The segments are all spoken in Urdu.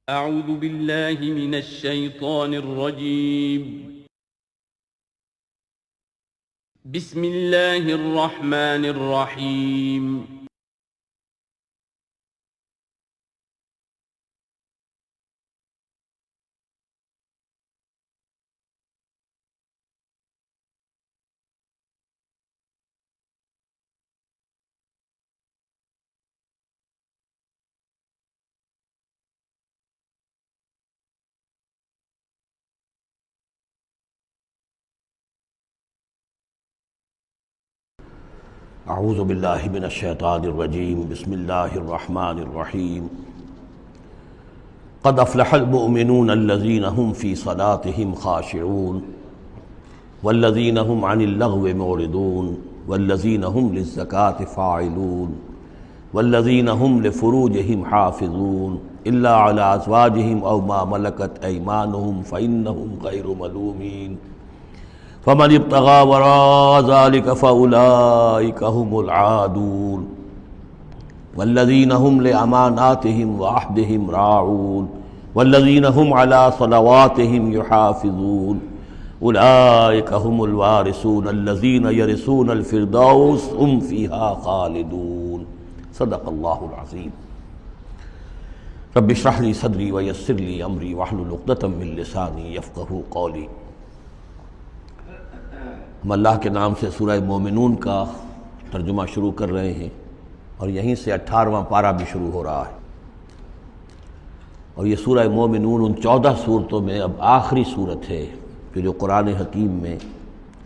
اعوذ باللہ من الشیطان الرجیم بسم اللہ الرحمن الرحیم اعوذ باللہ من الشیطان الرجیم بسم اللہ الرحمن الرحیم قد افلح المؤمنون الذین هم فی صلاتهم خاشعون والذین هم عن اللغو معرضون والذین هم للزکاة فاعلون والذین هم لفروجهم حافظون الا علی ازواجهم او ما ملکت ایمانهم فإنهم غیر ملومین فمن ابتغى وراء ذلك فأولئك هم العادون والذين هم لأماناتهم وعهدهم راعون والذين هم على صلواتهم يحافظون أولئك هم الوارثون الذين يرثون الفردوس هم فيها خالدون صدق الله العظيم رب اشرح لي صدري ويسر لي أمري واحلل عقدة من لساني يفقهوا قولي۔ ہم اللہ کے نام سے سورہ مومنون کا ترجمہ شروع کر رہے ہیں اور یہیں سے 18واں پارہ بھی شروع ہو رہا ہے، اور یہ سورہ مومنون ان 14 صورتوں میں اب آخری صورت ہے کہ جو قرآن حکیم میں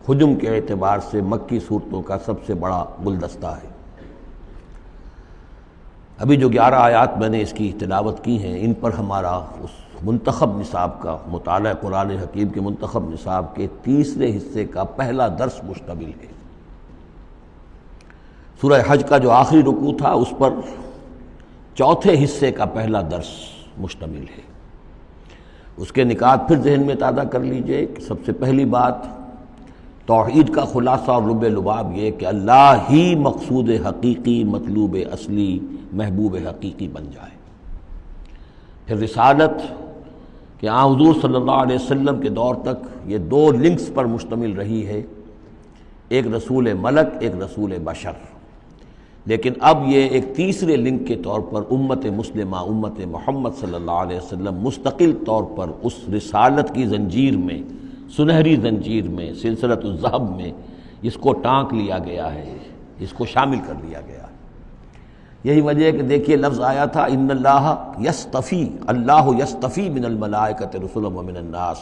حجم کے اعتبار سے مکی صورتوں کا سب سے بڑا گلدستہ ہے۔ ابھی جو 11 آیات میں نے اس کی تلاوت کی ہیں، ان پر ہمارا اس منتخب نصاب کا مطالعہ قرآن حکیم کے منتخب نصاب کے تیسرے حصے کا پہلا درس مشتمل ہے۔ سورہ حج کا جو آخری رکوع تھا اس پر چوتھے حصے کا پہلا درس مشتمل ہے۔ اس کے نکات پھر ذہن میں تازہ کر لیجئے کہ سب سے پہلی بات توحید کا خلاصہ اور لب لباب یہ کہ اللہ ہی مقصود حقیقی، مطلوب اصلی، محبوب حقیقی بن جائے۔ پھر رسالت کہ حضور صلی اللہ علیہ وسلم کے دور تک یہ 2 لنکس پر مشتمل رہی ہے، ایک رسول ملک، ایک رسول بشر، لیکن اب یہ ایک تیسرے لنک کے طور پر امت مسلمہ، امت محمد صلی اللہ علیہ وسلم مستقل طور پر اس رسالت کی زنجیر میں، سنہری زنجیر میں، سلسلۃ الذہب میں اس کو ٹانک لیا گیا ہے، اس کو شامل کر لیا گیا ہے۔ یہی وجہ ہے کہ دیکھیے لفظ آیا تھا ان اللہ یصطفی، اللہ یصطفی من الملائکۃ رسلا ومن الناس،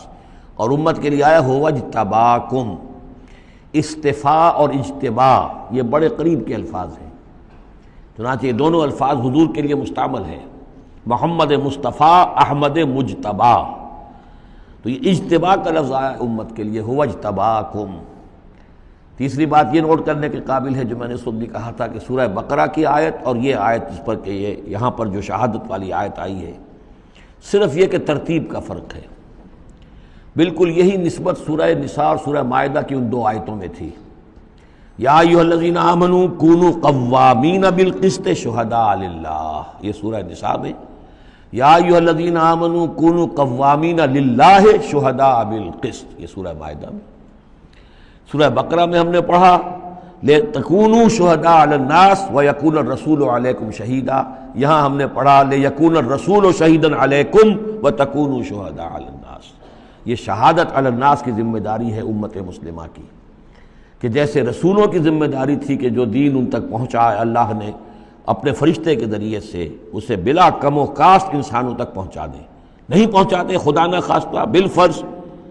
اور امت کے لیے آیا هو اجتباکم۔ استفاء اور اجتباء یہ بڑے قریب کے الفاظ ہیں، چنانچہ یہ دونوں الفاظ حضور کے لیے مستعمل ہیں، محمد مصطفیٰ، احمد مجتبیٰ، تو یہ اجتباء کا لفظ آیا امت کے لیے هو اجتباکم۔ تیسری بات یہ نوٹ کرنے کے قابل ہے جو میں نے اس وقت بھی کہا تھا کہ سورہ بقرہ کی آیت اور یہ آیت جس پر کہ یہ یہاں پر جو شہادت والی آیت آئی ہے، صرف یہ کہ ترتیب کا فرق ہے۔ بالکل یہی نسبت سورہ نساء اور سورہ مائدہ کی ان 2 آیتوں میں تھی۔ یا ایھا الذین آمنوا کونوا قوامین بالقسط شہداء للہ، یہ سورہ نساء میں، یا ایھا الذین آمنوا کونوا قوامین للہ شہداء بالقسط، یہ سورہ مائدہ میں۔ سورہ بقرہ میں ہم نے پڑھا لِتَكُونُوا شُهَدَاءَ عَلَى النَّاسِ وَيَكُونَ الرَّسُولُ عَلَيْكُمْ شَهِيدًا، یہاں ہم نے پڑھا لِيَكُونَ الرَّسُولُ شَهِيدًا عَلَيْكُمْ وَتَكُونُوا شُهَدَاءَ عَلَى النَّاسِ۔ یہ شہادت علی الناس کی ذمہ داری ہے امت مسلمہ کی، کہ جیسے رسولوں کی ذمہ داری تھی کہ جو دین ان تک پہنچائے اللہ نے اپنے فرشتے کے ذریعے سے اسے بلا کم و کاست انسانوں تک پہنچا دیں، نہیں پہنچاتے خدا نہ خواستہ بالفرض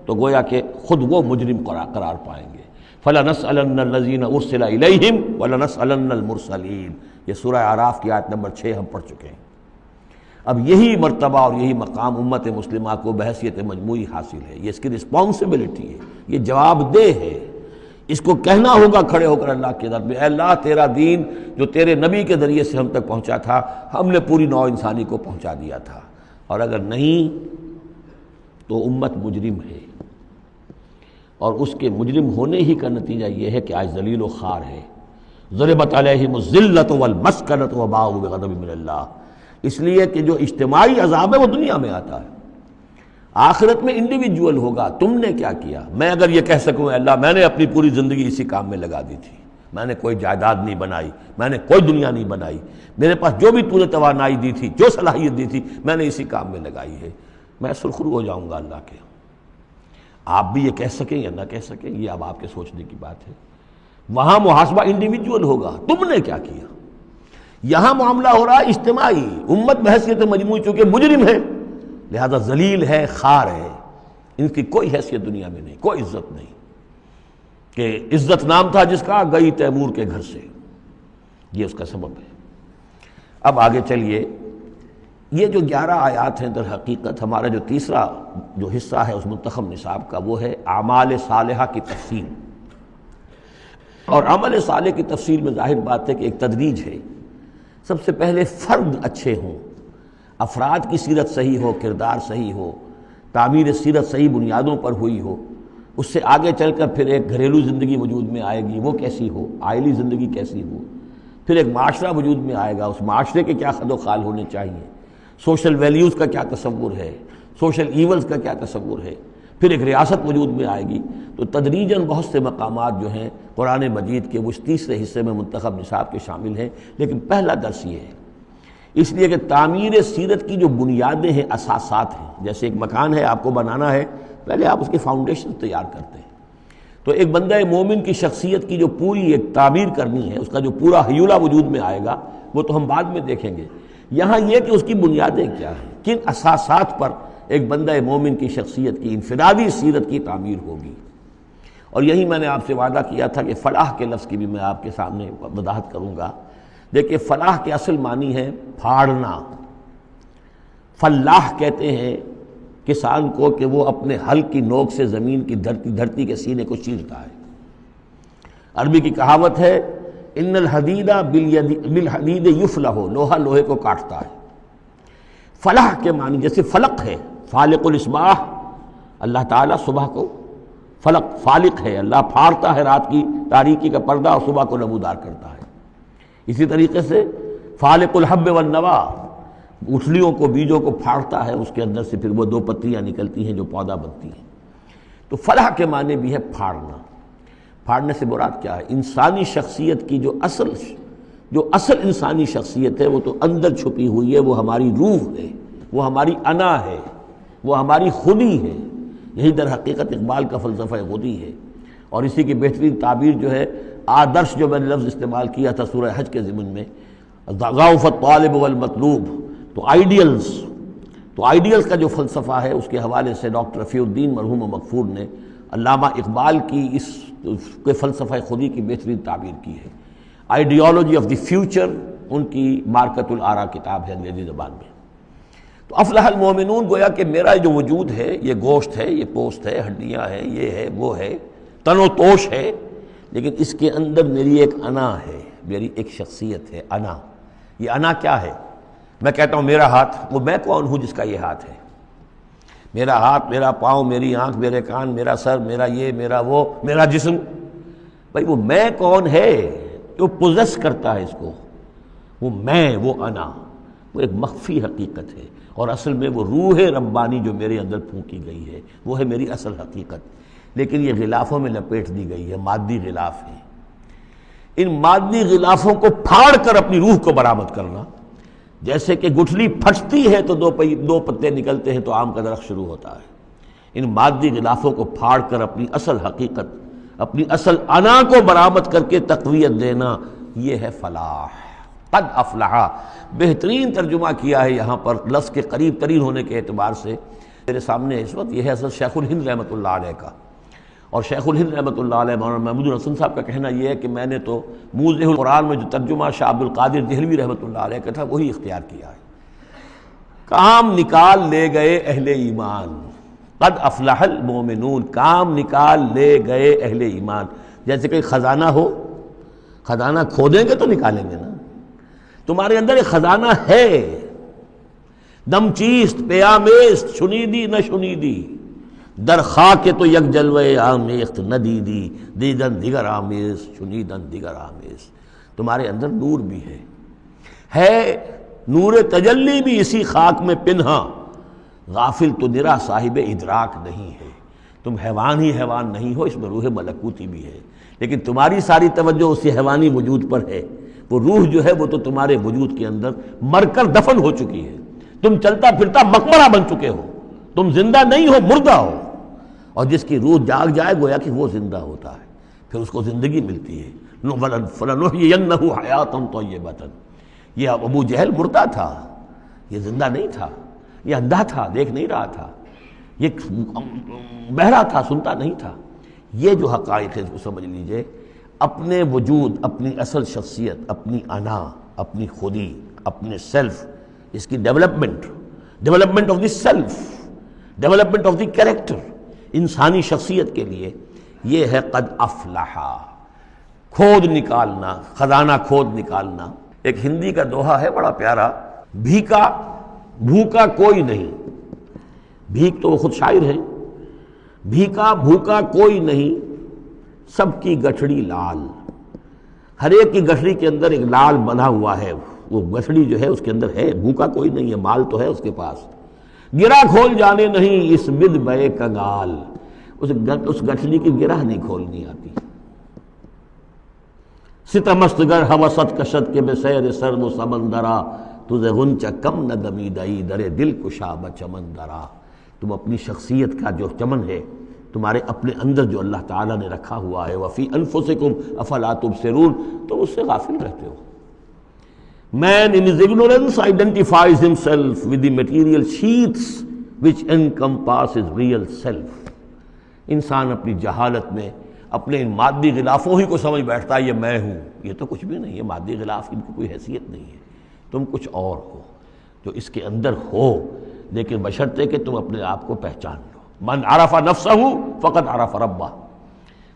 تو گویا کہ خود وہ مجرم قرار پائیں گے۔ فَلَنَسْأَلَنَّ الَّذِينَ أُرْسِلَ إِلَيْهِمْ وَلَنَسْأَلَنَّ الْمُرْسَلِينَ، یہ سورہ اعراف کی آیت نمبر 6 ہم پڑھ چکے ہیں۔ اب یہی مرتبہ اور یہی مقام امت مسلمہ کو بحیثیت مجموعی حاصل ہے، یہ اس کی رسپانسبلٹی ہے، یہ جواب دہ ہے، اس کو کہنا ہوگا کھڑے ہو کر اللہ کے در میں، اے اللہ تیرا دین جو تیرے نبی کے ذریعے سے ہم تک پہنچا تھا، ہم نے پوری نوع انسانی کو پہنچا دیا تھا، اور اگر نہیں تو امت مجرم ہے، اور اس کے مجرم ہونے ہی کا نتیجہ یہ ہے کہ آج ذلیل و خوار ہے۔ ضربت علیہم الذلۃ والمسکنۃ وباءوا بغضب من اللہ، اس لیے کہ جو اجتماعی عذاب ہے وہ دنیا میں آتا ہے، آخرت میں انڈیویجول ہوگا تم نے کیا کیا۔ میں اگر یہ کہہ سکوں اللہ میں نے اپنی پوری زندگی اسی کام میں لگا دی تھی، میں نے کوئی جائیداد نہیں بنائی، میں نے کوئی دنیا نہیں بنائی، میرے پاس جو بھی تو نے توانائی دی تھی، جو صلاحیت دی تھی، میں نے اسی کام میں لگائی ہے، میں سرخرو ہو جاؤں گا اللہ کے۔ آپ بھی یہ کہہ سکیں یا نہ کہہ سکیں یہ اب آپ کے سوچنے کی بات ہے۔ وہاں محاسبہ انڈیویجول ہوگا، تم نے کیا کیا۔ یہاں معاملہ ہو رہا ہے اجتماعی، امت بحیثیت مجموعی چونکہ مجرم ہے لہذا ذلیل ہے، خار ہے، ان کی کوئی حیثیت دنیا میں نہیں، کوئی عزت نہیں، کہ عزت نام تھا جس کا گئی تیمور کے گھر سے، یہ اس کا سبب ہے۔ اب آگے چلیے، یہ جو 11 آیات ہیں در حقیقت ہمارا جو تیسرا جو حصہ ہے اس منتخب نصاب کا وہ ہے اعمال صالحہ کی تفصیل۔ اور عمل صالح کی تفصیل میں ظاہر بات ہے کہ ایک تدریج ہے۔ سب سے پہلے فرد اچھے ہوں، افراد کی سیرت صحیح ہو، کردار صحیح ہو، تعمیر سیرت صحیح بنیادوں پر ہوئی ہو، اس سے آگے چل کر پھر ایک گھریلو زندگی وجود میں آئے گی، وہ کیسی ہو، عائلی زندگی کیسی ہو، پھر ایک معاشرہ وجود میں آئے گا، اس معاشرے کے کیا خد و خال ہونے چاہیے، سوشل ویلیوز کا کیا تصور ہے، سوشل ایونز کا کیا تصور ہے، پھر ایک ریاست وجود میں آئے گی۔ تو تدریجاً بہت سے مقامات جو ہیں قرآن مجید کے وہ اس تیسرے حصے میں منتخب نصاب کے شامل ہیں، لیکن پہلا درس یہ ہے، اس لیے کہ تعمیر سیرت کی جو بنیادیں ہیں، اساسات ہیں، جیسے ایک مکان ہے آپ کو بنانا ہے، پہلے آپ اس کی فاؤنڈیشن تیار کرتے ہیں، تو ایک بندہ مومن کی شخصیت کی جو پوری ایک تعمیر کرنی ہے، اس کا جو پورا حیولہ وجود میں آئے گا وہ تو ہم بعد میں دیکھیں گے۔ یہاں یہ کہ اس کی بنیادیں کیا ہیں، کن اساسات پر ایک بندہ مومن کی شخصیت کی انفرادی سیرت کی تعمیر ہوگی۔ اور یہی میں نے آپ سے وعدہ کیا تھا کہ فلاح کے لفظ کی بھی میں آپ کے سامنے وضاحت کروں گا۔ دیکھیے فلاح کے اصل معنی ہے پھاڑنا۔ فلاح کہتے ہیں کسان کو کہ وہ اپنے ہل کی نوک سے زمین کی دھرتی کے سینے کو چیرتا ہے۔ عربی کی کہاوت ہے ان الحدید بالحدید یفلح، لوہا لوہے کو کاٹتا ہے۔ فلاح کے معنی جیسے فلق ہے، فالق الاصباح، اللہ تعالیٰ صبح کو فلق فالق ہے، اللہ پھاڑتا ہے رات کی تاریکی کا پردہ اور صبح کو نمودار کرتا ہے۔ اسی طریقے سے فالق الحب والنوا، گٹھلیوں کو بیجوں کو پھاڑتا ہے، اس کے اندر سے پھر وہ 2 پتیاں نکلتی ہیں جو پودا بنتی ہیں۔ تو فلاح کے معنی بھی ہے پھاڑنا۔ پھاڑنے سے مراد کیا ہے؟ انسانی شخصیت کی جو اصل انسانی شخصیت ہے وہ تو اندر چھپی ہوئی ہے، وہ ہماری روح ہے، وہ ہماری انا ہے، وہ ہماری خودی ہے۔ یہی در حقیقت اقبال کا فلسفہ خودی ہے، اور اسی کی بہترین تعبیر جو ہے آدرش جو میں نے لفظ استعمال کیا تھا سورہ حج کے ضمن میں، ضعف الطالب والمطلوب، تو آئیڈیلز کا جو فلسفہ ہے اس کے حوالے سے ڈاکٹر رفیع الدین مرحوم و مغفور نے علامہ اقبال کی اس کے فلسفہ خودی کی بہترین تعبیر کی ہے۔ آئیڈیالوجی آف دی فیوچر ان کی مارکت الآراء کتاب ہے انگریزی زبان میں۔ تو افلح المومنون گویا کہ میرا جو وجود ہے یہ گوشت ہے، یہ پوست ہے، ہڈیاں ہیں، یہ ہے، وہ ہے، تن و توش ہے، لیکن اس کے اندر میری ایک انا ہے، میری ایک شخصیت ہے، انا۔ یہ انا کیا ہے؟ میں کہتا ہوں میرا ہاتھ، وہ میں کون ہوں جس کا یہ ہاتھ ہے؟ میرا ہاتھ، میرا پاؤں، میری آنکھ، میرے کان، میرا سر، میرا یہ، میرا وہ، میرا جسم، بھائی وہ میں کون ہے جو پوزیس کرتا ہے اس کو؟ وہ میں، وہ انا، وہ ایک مخفی حقیقت ہے، اور اصل میں وہ روح ربانی جو میرے اندر پھونکی گئی ہے وہ ہے میری اصل حقیقت، لیکن یہ غلافوں میں لپیٹ دی گئی ہے، مادی غلاف ہے۔ ان مادی غلافوں کو پھاڑ کر اپنی روح کو برآمد کرنا، جیسے کہ گٹھلی پھٹتی ہے تو 2 پتے نکلتے ہیں تو آم کا درخت شروع ہوتا ہے، ان مادی غلافوں کو پھاڑ کر اپنی اصل حقیقت، اپنی اصل انا کو برآمد کر کے تقویت دینا، یہ ہے فلاح۔ قد افلح، بہترین ترجمہ کیا ہے یہاں پر لفظ کے قریب ترین ہونے کے اعتبار سے میرے سامنے اس وقت، یہ ہے حضرت شیخ الہند رحمۃ اللہ علیہ کا۔ اور شیخ الہند رحمۃ اللہ علیہ مولانا محمود الحسن صاحب کا کہنا یہ ہے کہ میں نے تو موضح القرآن میں جو ترجمہ شاہ عبد القادر دہلوی رحمۃ اللہ علیہ کا تھا وہی اختیار کیا ہے۔ کام نکال لے گئے اہل ایمان، قد افلح المومنون، کام نکال لے گئے اہل ایمان۔ جیسے کہ خزانہ ہو، خزانہ کھودیں گے تو نکالیں گے نا، تمہارے اندر ایک خزانہ ہے، دم چیست پیامیست، شنیدی نہ شنیدی، در خاک تو یک جلوہ آمیخت نہ دیدی، دیدن دیگر آمیز، شنیدن دیگر آمیز۔ تمہارے اندر نور بھی ہے نور تجلی بھی اسی خاک میں پنہا، غافل تو نرا صاحب ادراک نہیں ہے۔ تم حیوان ہی حیوان نہیں ہو، اس میں روح ملکوتی بھی ہے، لیکن تمہاری ساری توجہ اسی حیوانی وجود پر ہے۔ وہ روح جو ہے وہ تو تمہارے وجود کے اندر مر کر دفن ہو چکی ہے، تم چلتا پھرتا مقبرہ بن چکے ہو، تم زندہ نہیں ہو، مردہ ہو۔ اور جس کی روح جاگ جائے گویا کہ وہ زندہ ہوتا ہے، پھر اس کو زندگی ملتی ہے۔ فَلَنُحْيِيَنَّهُ حَيَاةً طَيِّبَةً۔ یہ ابو جہل مردہ تھا، یہ زندہ نہیں تھا، یہ اندھا تھا، دیکھ نہیں رہا تھا، یہ بہرا تھا، سنتا نہیں تھا۔ یہ جو حقائق ہے اس کو سمجھ لیجئے، اپنے وجود، اپنی اصل شخصیت، اپنی انا، اپنی خودی، اپنے سیلف، اس کی development of the self, development of the character, انسانی شخصیت کے لیے یہ ہے قد افلحا، کھود نکالنا، خزانہ کھود نکالنا۔ ایک ہندی کا دوہا ہے بڑا پیارا، بھوکا کوئی نہیں، بھیک تو وہ خود شاعر ہے، بھیکا بھوکا کوئی نہیں، سب کی گٹھڑی لال۔ ہر ایک کی گٹھڑی کے اندر ایک لال بندھا ہوا ہے، وہ گٹھڑی جو ہے اس کے اندر ہے، بھوکا کوئی نہیں ہے، مال تو ہے اس کے پاس۔ گرہ کھول جانے نہیں اس بد بے کنگال، اس گٹھڑی کی گرہ نہیں کھولنی آتی۔ ستمست گر ہوست کشت کے بے سیر سرد و سمندرا، تجھے غنچہ کم نہ دمیدئی درے دل کشا بچمندرا۔ تم اپنی شخصیت کا جو چمن ہے، تمہارے اپنے اندر جو اللہ تعالیٰ نے رکھا ہوا ہے، وفی انفسکم افلا تبصرون، تم اس سے غافل رہتے ہو۔ Man in his ignorance identifies himself with the material sheaths which encompass his real self۔ انسان اپنی جہالت میں اپنے ان مادی غلافوں ہی کو سمجھ بیٹھتا ہے یہ میں ہوں، یہ تو کچھ بھی نہیں ہے، مادی غلاف ان کی کوئی حیثیت نہیں ہے، تم کچھ اور ہو جو اس کے اندر ہو، لیکن بشرطے کہ تم اپنے آپ کو پہچان لو۔ من عرف نفسہ فقد عرف ربہ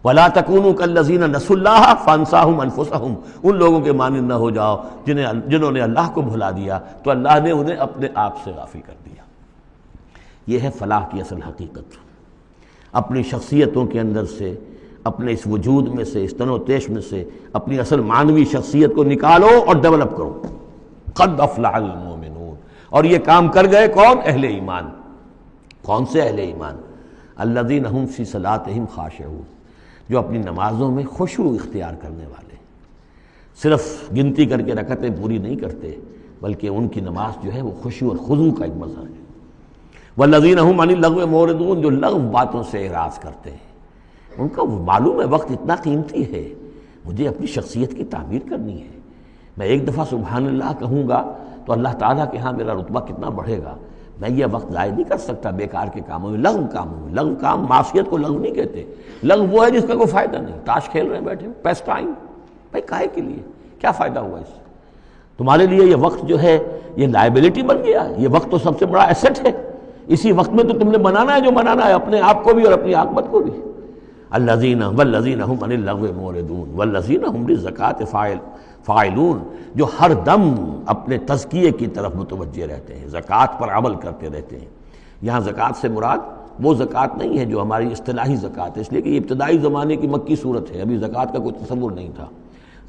ولا تکونوا کالذین نسوا اللہ فانساہم انفسہم۔ ان لوگوں کے مانند نہ ہو جاؤ جنہوں نے اللہ کو بھلا دیا تو اللہ نے انہیں اپنے آپ سے غافل کر دیا۔ یہ ہے فلاح کی اصل حقیقت۔ اپنی شخصیتوں کے اندر سے، اپنے اس وجود میں سے، اس تن و تیش میں سے اپنی اصل معنوی شخصیت کو نکالو اور ڈیولپ کرو۔ قد افلح المؤمنون۔ اور یہ کام کر گئے کون؟ اہل ایمان۔ کون سے اہل ایمان؟ الذین هم فی صلاتہم خاشعون، جو اپنی نمازوں میں خشوع اختیار کرنے والے، صرف گنتی کر کے رکعتیں پوری نہیں کرتے، بلکہ ان کی نماز جو ہے وہ خشوع اور خضوع کا ایک مظہر ہے۔ والذین هم عن اللغو معرضون، جو لغو باتوں سے اعراض کرتے ہیں، ان کا معلوم ہے وقت اتنا قیمتی ہے، مجھے اپنی شخصیت کی تعمیر کرنی ہے، میں ایک دفعہ سبحان اللہ کہوں گا تو اللہ تعالیٰ کے ہاں میرا رتبہ کتنا بڑھے گا، میں یہ وقت ضائع نہیں کر سکتا بیکار کے کاموں میں، لغو کاموں میں۔ لغو کام، معصیت کو لغو نہیں کہتے، لغو وہ ہے جس کا کوئی فائدہ نہیں، تاش کھیل رہے ہیں بیٹھے، پیس ٹائم، بھائی کاہے کے لیے، کیا فائدہ ہوا اس سے؟ تمہارے لیے یہ وقت جو ہے یہ لائبلٹی بن گیا، یہ وقت تو سب سے بڑا ایسٹ ہے، اسی وقت میں تو تم نے بنانا ہے جو بنانا ہے، اپنے آپ کو بھی اور اپنی عاقبت کو بھی۔ الذین والذین هم عن اللغو معرضون والذین هم للزکاة فاعلون، جو ہر دم اپنے تزکیے کی طرف متوجہ رہتے ہیں، زکوٰۃ پر عمل کرتے رہتے ہیں۔ یہاں زکوٰۃ سے مراد وہ زکوٰۃ نہیں ہے جو ہماری اصطلاحی زکوٰۃ ہے، اس لیے کہ یہ ابتدائی زمانے کی مکی صورت ہے، ابھی زکوٰۃ کا کوئی تصور نہیں تھا۔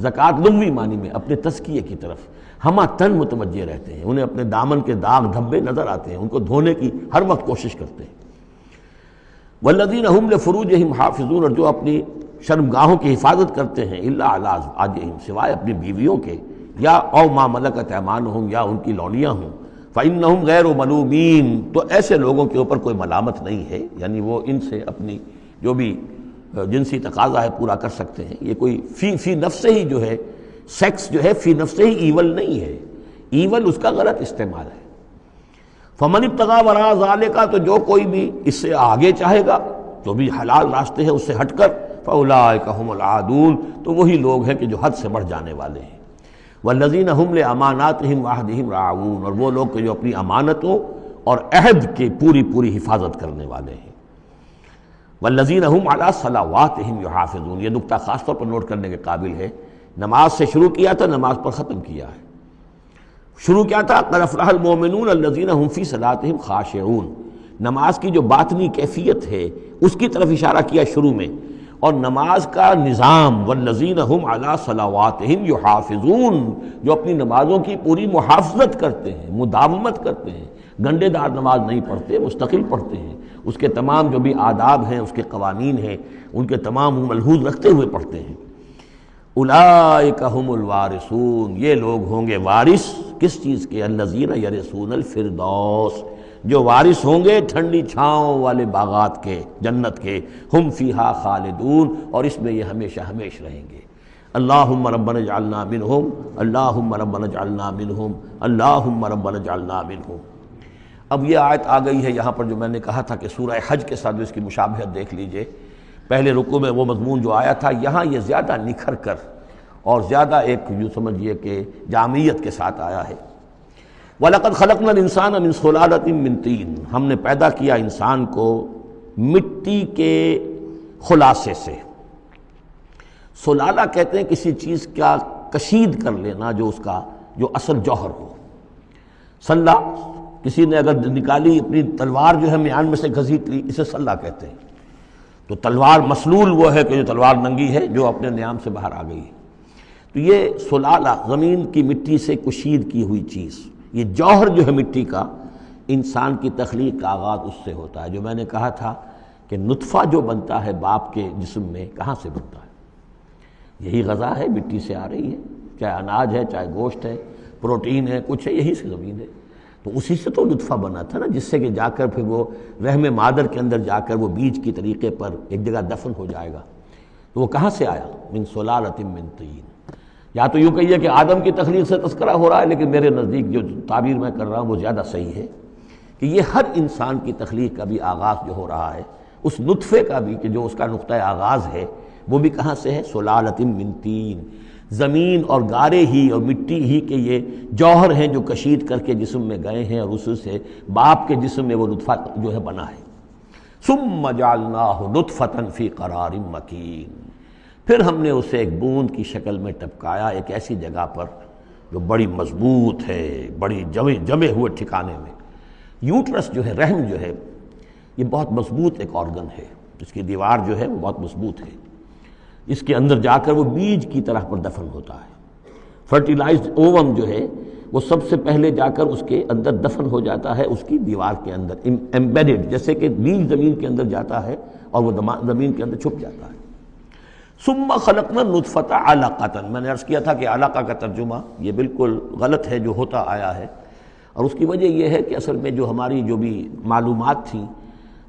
زکوٰۃ لغوی معنی میں اپنے تزکیے کی طرف ہمہ تن متوجہ رہتے ہیں، انہیں اپنے دامن کے داغ دھبے نظر آتے ہیں، ان کو دھونے کی ہر وقت کوشش کرتے ہیں۔ والذین هم لفروجہم حافظون، اور جو اپنی شرمگاہوں کی حفاظت کرتے ہیں، الا علی ازواجہم، سوائے اپنی بیویوں کے، یا او ما ملکت ایمانہم، یا ان کی لونیاں ہوں، فإنہم غیر ملومین، تو ایسے لوگوں کے اوپر کوئی ملامت نہیں ہے، یعنی وہ ان سے اپنی جو بھی جنسی تقاضا ہے پورا کر سکتے ہیں۔ یہ کوئی فی نفس ہی جو ہے، سیکس جو ہے فی نفس ہی ایول نہیں ہے، ایول اس کا غلط استعمال ہے۔ فمن ابتغى وراء ذلك، تو جو کوئی بھی اس سے آگے چاہے گا، جو بھی حلال راستے ہیں اس سے ہٹ کر، فاولئک هم العادون، تو وہی لوگ ہیں کہ جو حد سے بڑھ جانے والے ہیں۔ والذین هم لاماناتهم وعهدهم راعون، اور وہ لوگ کہ جو اپنی امانتوں اور عہد کی پوری حفاظت کرنے والے ہیں۔ والذین هم علی صلواتهم یحافظون، یہ نکتہ خاص طور پر نوٹ کرنے کے قابل ہے، نماز سے شروع کیا تھا، نماز پر ختم کیا ہے۔ شروع کیا تھا قد افلح المؤمنون الذین هم فی صلاتهم خاشعون، نماز کی جو باطنی کیفیت ہے اس کی طرف اشارہ کیا شروع میں، اور نماز کا نظام، والذین هم علی صلواتہم یحافظون، جو اپنی نمازوں کی پوری محافظت کرتے ہیں، مداومت کرتے ہیں، گنڈے دار نماز نہیں پڑھتے، مستقل پڑھتے ہیں، اس کے تمام جو بھی آداب ہیں، اس کے قوانین ہیں، ان کے تمام ملحوظ رکھتے ہوئے پڑھتے ہیں۔ اولئک هم الوارثون، یہ لوگ ہوں گے وارث کس چیز کے؟ الذین یرثون الفردوس، جو وارث ہوں گے ٹھنڈی چھاؤں والے باغات کے، جنت کے، ہم فیہا خالدون، اور اس میں یہ ہمیشہ ہمیش رہیں گے۔ اللہم ربنا اجعلنا منہم، اللہم ربنا اجعلنا منہم، اللہم ربنا اجعلنا منہم۔ اب یہ آیت آ گئی ہے یہاں پر جو میں نے کہا تھا کہ سورہ حج کے ساتھ اس کی مشابہت دیکھ لیجئے۔ پہلے رکوع میں وہ مضمون جو آیا تھا، یہاں یہ زیادہ نکھر کر اور زیادہ ایک یوں سمجھیے کہ جامعیت کے ساتھ آیا ہے۔ وَلَقَدْ خَلَقْنَا الْإِنسَانَ مِنْ صُلَالَةٍ مِّن طِينٍ، ہم نے پیدا کیا انسان کو مٹی کے خلاصے سے۔ سلالہ کہتے ہیں کسی چیز کا کشید کر لینا، جو اس کا جو اصل جوہر ہو۔ سلہ، کسی نے اگر نکالی اپنی تلوار جو ہے میان میں سے گھسیٹ لی، اسے سلہ کہتے ہیں۔ تو تلوار مسلول وہ ہے کہ جو تلوار ننگی ہے، جو اپنے نیام سے باہر آ گئی ہے۔ تو یہ سلالہ زمین کی مٹی سے کشید کی ہوئی چیز، یہ جوہر جو ہے مٹی کا، انسان کی تخلیق کا آغاز اس سے ہوتا ہے۔ جو میں نے کہا تھا کہ نطفہ جو بنتا ہے باپ کے جسم میں، کہاں سے بنتا ہے؟ یہی غذا ہے، مٹی سے آ رہی ہے، چاہے اناج ہے، چاہے گوشت ہے، پروٹین ہے، کچھ ہے، یہی سے زمین ہے۔ تو اسی سے تو نطفہ بنا تھا نا، جس سے کہ جا کر پھر وہ رحم مادر کے اندر جا کر وہ بیج کی طریقے پر ایک جگہ دفن ہو جائے گا۔ تو وہ کہاں سے آیا؟ من صلالۃ من طین۔ یا تو یوں کہیے کہ آدم کی تخلیق سے تذکرہ ہو رہا ہے، لیکن میرے نزدیک جو تعبیر میں کر رہا ہوں وہ زیادہ صحیح ہے کہ یہ ہر انسان کی تخلیق کا بھی آغاز جو ہو رہا ہے، اس نطفے کا بھی کہ جو اس کا نقطہ آغاز ہے، وہ بھی کہاں سے ہے؟ صلالۃ من طین۔ زمین اور گارے ہی اور مٹی ہی کے یہ جوہر ہیں جو کشید کر کے جسم میں گئے ہیں، اور اس سے باپ کے جسم میں وہ نطفہ جو ہے بنا ہے۔ ثم جعلناہ نطفۃ فی قرار مکین، پھر ہم نے اسے ایک بوند کی شکل میں ٹپکایا ایک ایسی جگہ پر جو بڑی مضبوط ہے، بڑی جمے ہوئے ٹھکانے میں۔ یوٹرس جو ہے، رحم جو ہے، یہ بہت مضبوط ایک آرگن ہے، اس کی دیوار جو ہے وہ بہت مضبوط ہے۔ اس کے اندر جا کر وہ بیج کی طرح پر دفن ہوتا ہے۔ فرٹیلائزڈ اووم جو ہے وہ سب سے پہلے جا کر اس کے اندر دفن ہو جاتا ہے، اس کی دیوار کے اندر ایمبیڈڈ، جیسے کہ بیج زمین کے اندر جاتا ہے اور وہ زمین کے اندر چھپ جاتا ہے۔ ثم خلقنا النطفۃ علقۃ، میں نے عرض کیا تھا کہ علقہ کا ترجمہ یہ بالکل غلط ہے جو ہوتا آیا ہے، اور اس کی وجہ یہ ہے کہ اصل میں جو ہماری جو بھی معلومات تھیں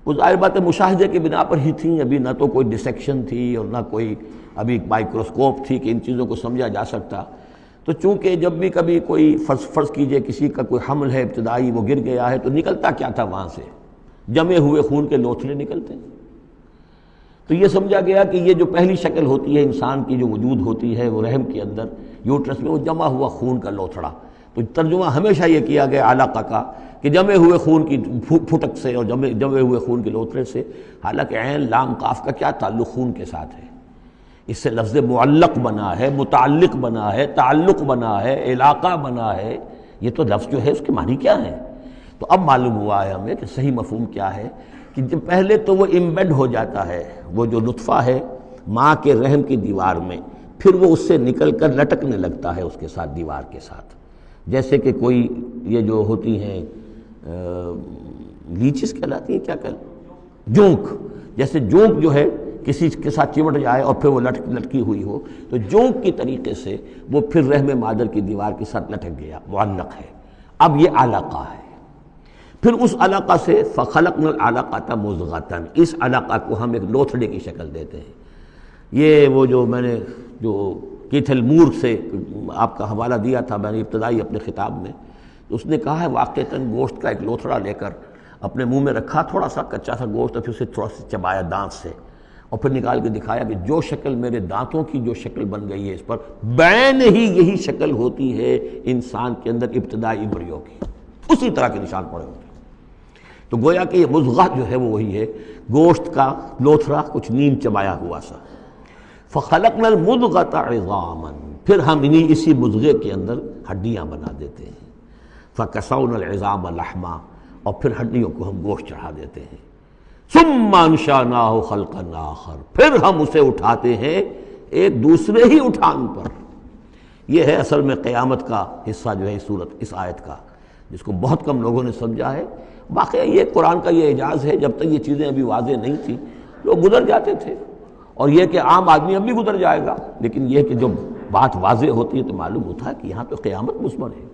وہ ظاہر بات ہے مشاہدے کی بنا پر ہی تھیں، ابھی نہ تو کوئی ڈسیکشن تھی اور نہ کوئی ابھی مائکروسکوپ تھی کہ ان چیزوں کو سمجھا جا سکتا۔ تو چونکہ جب بھی کبھی کوئی فرض کیجئے کسی کا کوئی حمل ہے ابتدائی، وہ گر گیا ہے، تو نکلتا کیا تھا وہاں سے؟ جمے ہوئے خون کے لوتھڑے نکلتے ہیں۔ تو یہ سمجھا گیا کہ یہ جو پہلی شکل ہوتی ہے انسان کی جو وجود ہوتی ہے وہ رحم کے اندر یوٹرس میں، وہ جمع ہوا خون کا لوتھڑا۔ تو ترجمہ ہمیشہ یہ کیا گیا علقہ کا کہ جمے ہوئے خون کی پھٹک سے اور جمے ہوئے خون کے لوتھڑے سے، حالانکہ عین لام قاف کا کیا تعلق خون کے ساتھ ہے؟ اس سے لفظ معلق بنا ہے، متعلق بنا ہے، تعلق بنا ہے، علاقہ بنا ہے۔ یہ تو لفظ جو ہے اس کے معنی کیا ہے؟ تو اب معلوم ہوا ہے ہمیں کہ صحیح مفہوم کیا ہے، کہ جب پہلے تو وہ امبیڈ ہو جاتا ہے، وہ جو نطفہ ہے ماں کے رحم کی دیوار میں، پھر وہ اس سے نکل کر لٹکنے لگتا ہے اس کے ساتھ، دیوار کے ساتھ، جیسے کہ کوئی یہ جو ہوتی ہیں لیچز کہلاتی ہیں، کیا جونک، جیسے جونک جو ہے کسی کے ساتھ چمٹ جائے اور پھر وہ لٹکی ہوئی ہو، تو جونک کی طریقے سے وہ پھر رحم مادر کی دیوار کے ساتھ لٹک گیا، معلق ہے۔ اب یہ علقہ ہے۔ پھر اس علقہ سے فخلقنا العلقۃ مضغۃ، اس علقہ کو ہم ایک لوتھڑے کی شکل دیتے ہیں۔ یہ وہ جو میں نے جو کیتھل مور سے آپ کا حوالہ دیا تھا میں نے ابتدائی اپنے خطاب میں، اس نے کہا ہے واقعتاً گوشت کا ایک لوتھڑا لے کر اپنے منہ میں رکھا، تھوڑا سا کچا سا گوشت، اور پھر اسے تھوڑا سا چبایا دانت سے، اور پھر نکال کے دکھایا کہ جو شکل میرے دانتوں کی جو شکل بن گئی ہے اس پر بین ہی یہی شکل ہوتی ہے انسان کے اندر ابتدائی ایمبریو کی، اسی طرح کے نشان پڑے ہوتے ہیں۔ تو گویا کہ یہ مضغہ جو ہے وہ وہی ہے، گوشت کا لوتھڑا کچھ نیم چبایا ہوا سا۔ فخلقنا المضغۃ عظاما، پھر ہم اسی مضغے کے اندر ہڈیاں بنا دیتے ہیں۔ فکسونا العظام لحما، اور پھر ہڈیوں کو ہم گوشت چڑھا دیتے ہیں۔ ثم انشأناہ خلقا آخر، پھر ہم اسے اٹھاتے ہیں ایک دوسرے ہی اٹھان پر۔ یہ ہے اصل میں قیامت کا حصہ جو ہے اس آیت کا، جس کو بہت کم لوگوں نے سمجھا ہے۔ واقعہ یہ قرآن کا یہ اعجاز ہے، جب تک یہ چیزیں ابھی واضح نہیں تھیں لوگ گزر جاتے تھے، اور یہ کہ عام آدمی اب بھی گزر جائے گا، لیکن یہ کہ جب بات واضح ہوتی ہے تو معلوم ہوتا ہے کہ یہاں تو قیامت مثمر ہے۔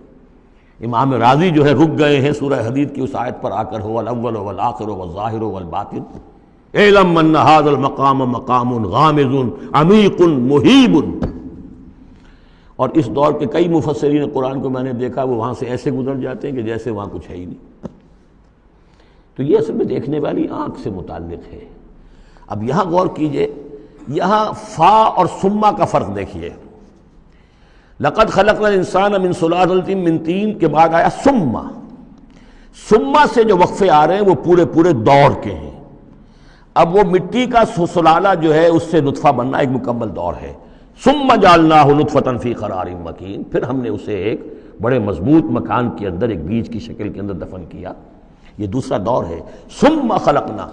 امام راضی جو ہے رک گئے ہیں سورہ حدید کی اس آیت پر آ کر، هو الاول والآخر والظاہر والباطن اعلم ان هذا المقام مقام غامض عمیق مہیب۔ اور اس دور کے کئی مفسرین قرآن کو میں نے دیکھا وہ وہاں سے ایسے گزر جاتے ہیں کہ جیسے وہاں کچھ ہے ہی نہیں۔ تو یہ اصل میں دیکھنے والی آنکھ سے متعلق ہے۔ اب یہاں غور کیجئے، یہاں فا اور ثم کا فرق دیکھیے۔ لقد خلقنا الانسان من سلالۃ من طین کے بعد آیا ثم۔ ثم سے جو وقفے آ رہے ہیں وہ پورے دور کے ہیں۔ اب وہ مٹی کا سلالہ جو ہے اس سے نطفہ بننا ایک مکمل دور ہے۔ ثم جعلناہ نطفۃ فی قرار مکین، پھر ہم نے اسے ایک بڑے مضبوط مکان کے اندر ایک بیج کی شکل کے اندر دفن کیا۔ یہ دوسرا دور ہے۔ ثم خلقنا،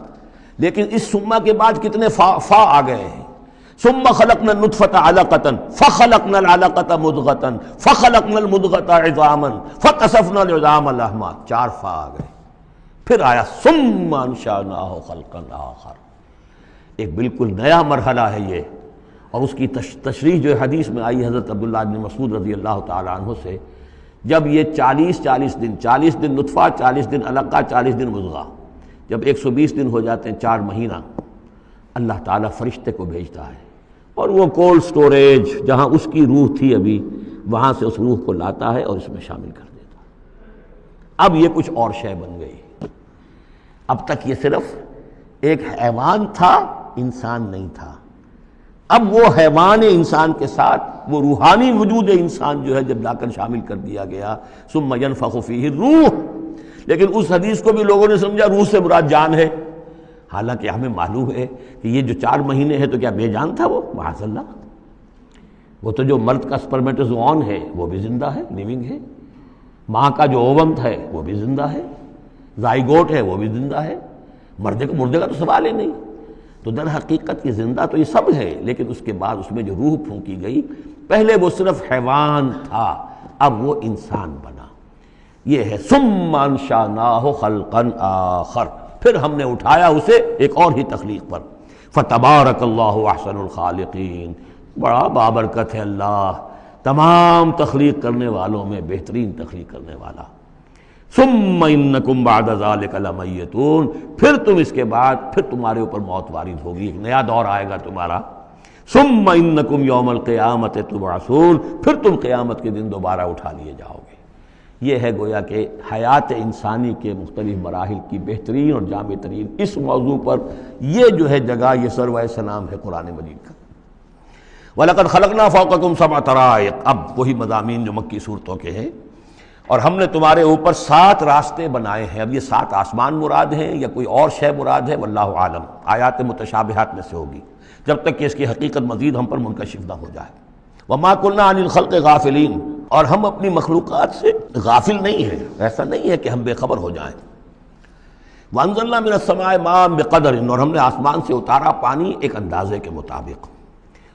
لیکن اس ثم کے بعد کتنے فا آ گئے ہیں۔ ثم خلقنا النطفۃ علقۃ فخلقنا العلقۃ مضغۃ فخلقنا المضغۃ عظاما فکسونا العظام لحما، 4 فا آ گئے۔ پھر آیا ثم انشأناہ خلقا آخر، ایک بالکل نیا مرحلہ ہے یہ۔ اور اس کی تشریح جو حدیث میں آئی حضرت عبداللہ بن مسعود رضی اللہ تعالیٰ عنہ سے، جب یہ 40 دن نطفہ، 40 دن علقہ، 40 دن مضغہ، جب 120 دن ہو جاتے ہیں، 4 مہینہ، اللہ تعالیٰ فرشتے کو بھیجتا ہے اور وہ کولڈ سٹوریج جہاں اس کی روح تھی ابھی، وہاں سے اس روح کو لاتا ہے اور اس میں شامل کر دیتا ہے۔ اب یہ کچھ اور شے بن گئی۔ اب تک یہ صرف ایک حیوان تھا، انسان نہیں تھا۔ اب وہ حیوان انسان کے ساتھ وہ روحانی وجود انسان جو ہے جب لا کر شامل کر دیا گیا، ثم ينفخ فیہ الروح۔ لیکن اس حدیث کو بھی لوگوں نے سمجھا روح سے مراد جان ہے، حالانکہ ہمیں معلوم ہے کہ یہ جو 4 مہینے ہے تو کیا بے جان تھا وہ؟ معاذ اللہ، وہ تو جو مرد کا سپرمیٹوزوون ہے وہ بھی زندہ ہے، لیونگ ہے۔ ماں کا جو اووم ہے وہ بھی زندہ ہے، زائگوٹ ہے وہ بھی زندہ ہے۔ مردے کا تو سوال ہی نہیں۔ تو در حقیقت یہ زندہ تو یہ سب ہے، لیکن اس کے بعد اس میں جو روح پھونکی گئی، پہلے وہ صرف حیوان تھا، اب وہ انسان بنا۔ یہ ہے ثم انشأناہ خلقا آخر، پھر ہم نے اٹھایا اسے ایک اور ہی تخلیق پر۔ فتبارک اللہ احسن الخالقین، بڑا بابرکت ہے اللہ تمام تخلیق کرنے والوں میں بہترین تخلیق کرنے والا۔ ثم انکم بعد ذلک لمیتون، پھر تم اس کے بعد پھر تمہارے اوپر موت وارد ہوگی، ایک نیا دور آئے گا تمہارا۔ ثم انکم یوم القیامۃ تبعثون، پھر تم قیامت کے دن دوبارہ اٹھا لیے جاؤ گے۔ یہ ہے گویا کہ حیات انسانی کے مختلف مراحل کی بہترین اور جامع ترین اس موضوع پر یہ جو ہے جگہ، یہ سروۂ سلام ہے قرآن مجید کا۔ وَلَقَدْ خَلَقْنَا فَوْقَكُمْ سَبْعَ طَرَائِقَ، اب وہی مضامین جو مکی صورتوں کے ہیں۔ اور ہم نے تمہارے اوپر 7 راستے بنائے ہیں۔ اب یہ 7 آسمان مراد ہیں یا کوئی اور شے مراد ہے، واللہ عالم، آیات متشابہات میں سے ہوگی، جب تک کہ اس کی حقیقت مزید ہم پر منکشف نہ ہو جائے۔ وَمَا كُنَّا عَنِ الْخَلْقِ غَافِلِينَ، اور ہم اپنی مخلوقات سے غافل نہیں ہیں، ایسا نہیں ہے کہ ہم بے خبر ہو جائیں۔ وَأَنزَلْنَا مِنَ السَّمَاءِ مَاءً بِقَدَرٍ، اور ہم نے آسمان سے اتارا پانی ایک اندازے کے مطابق،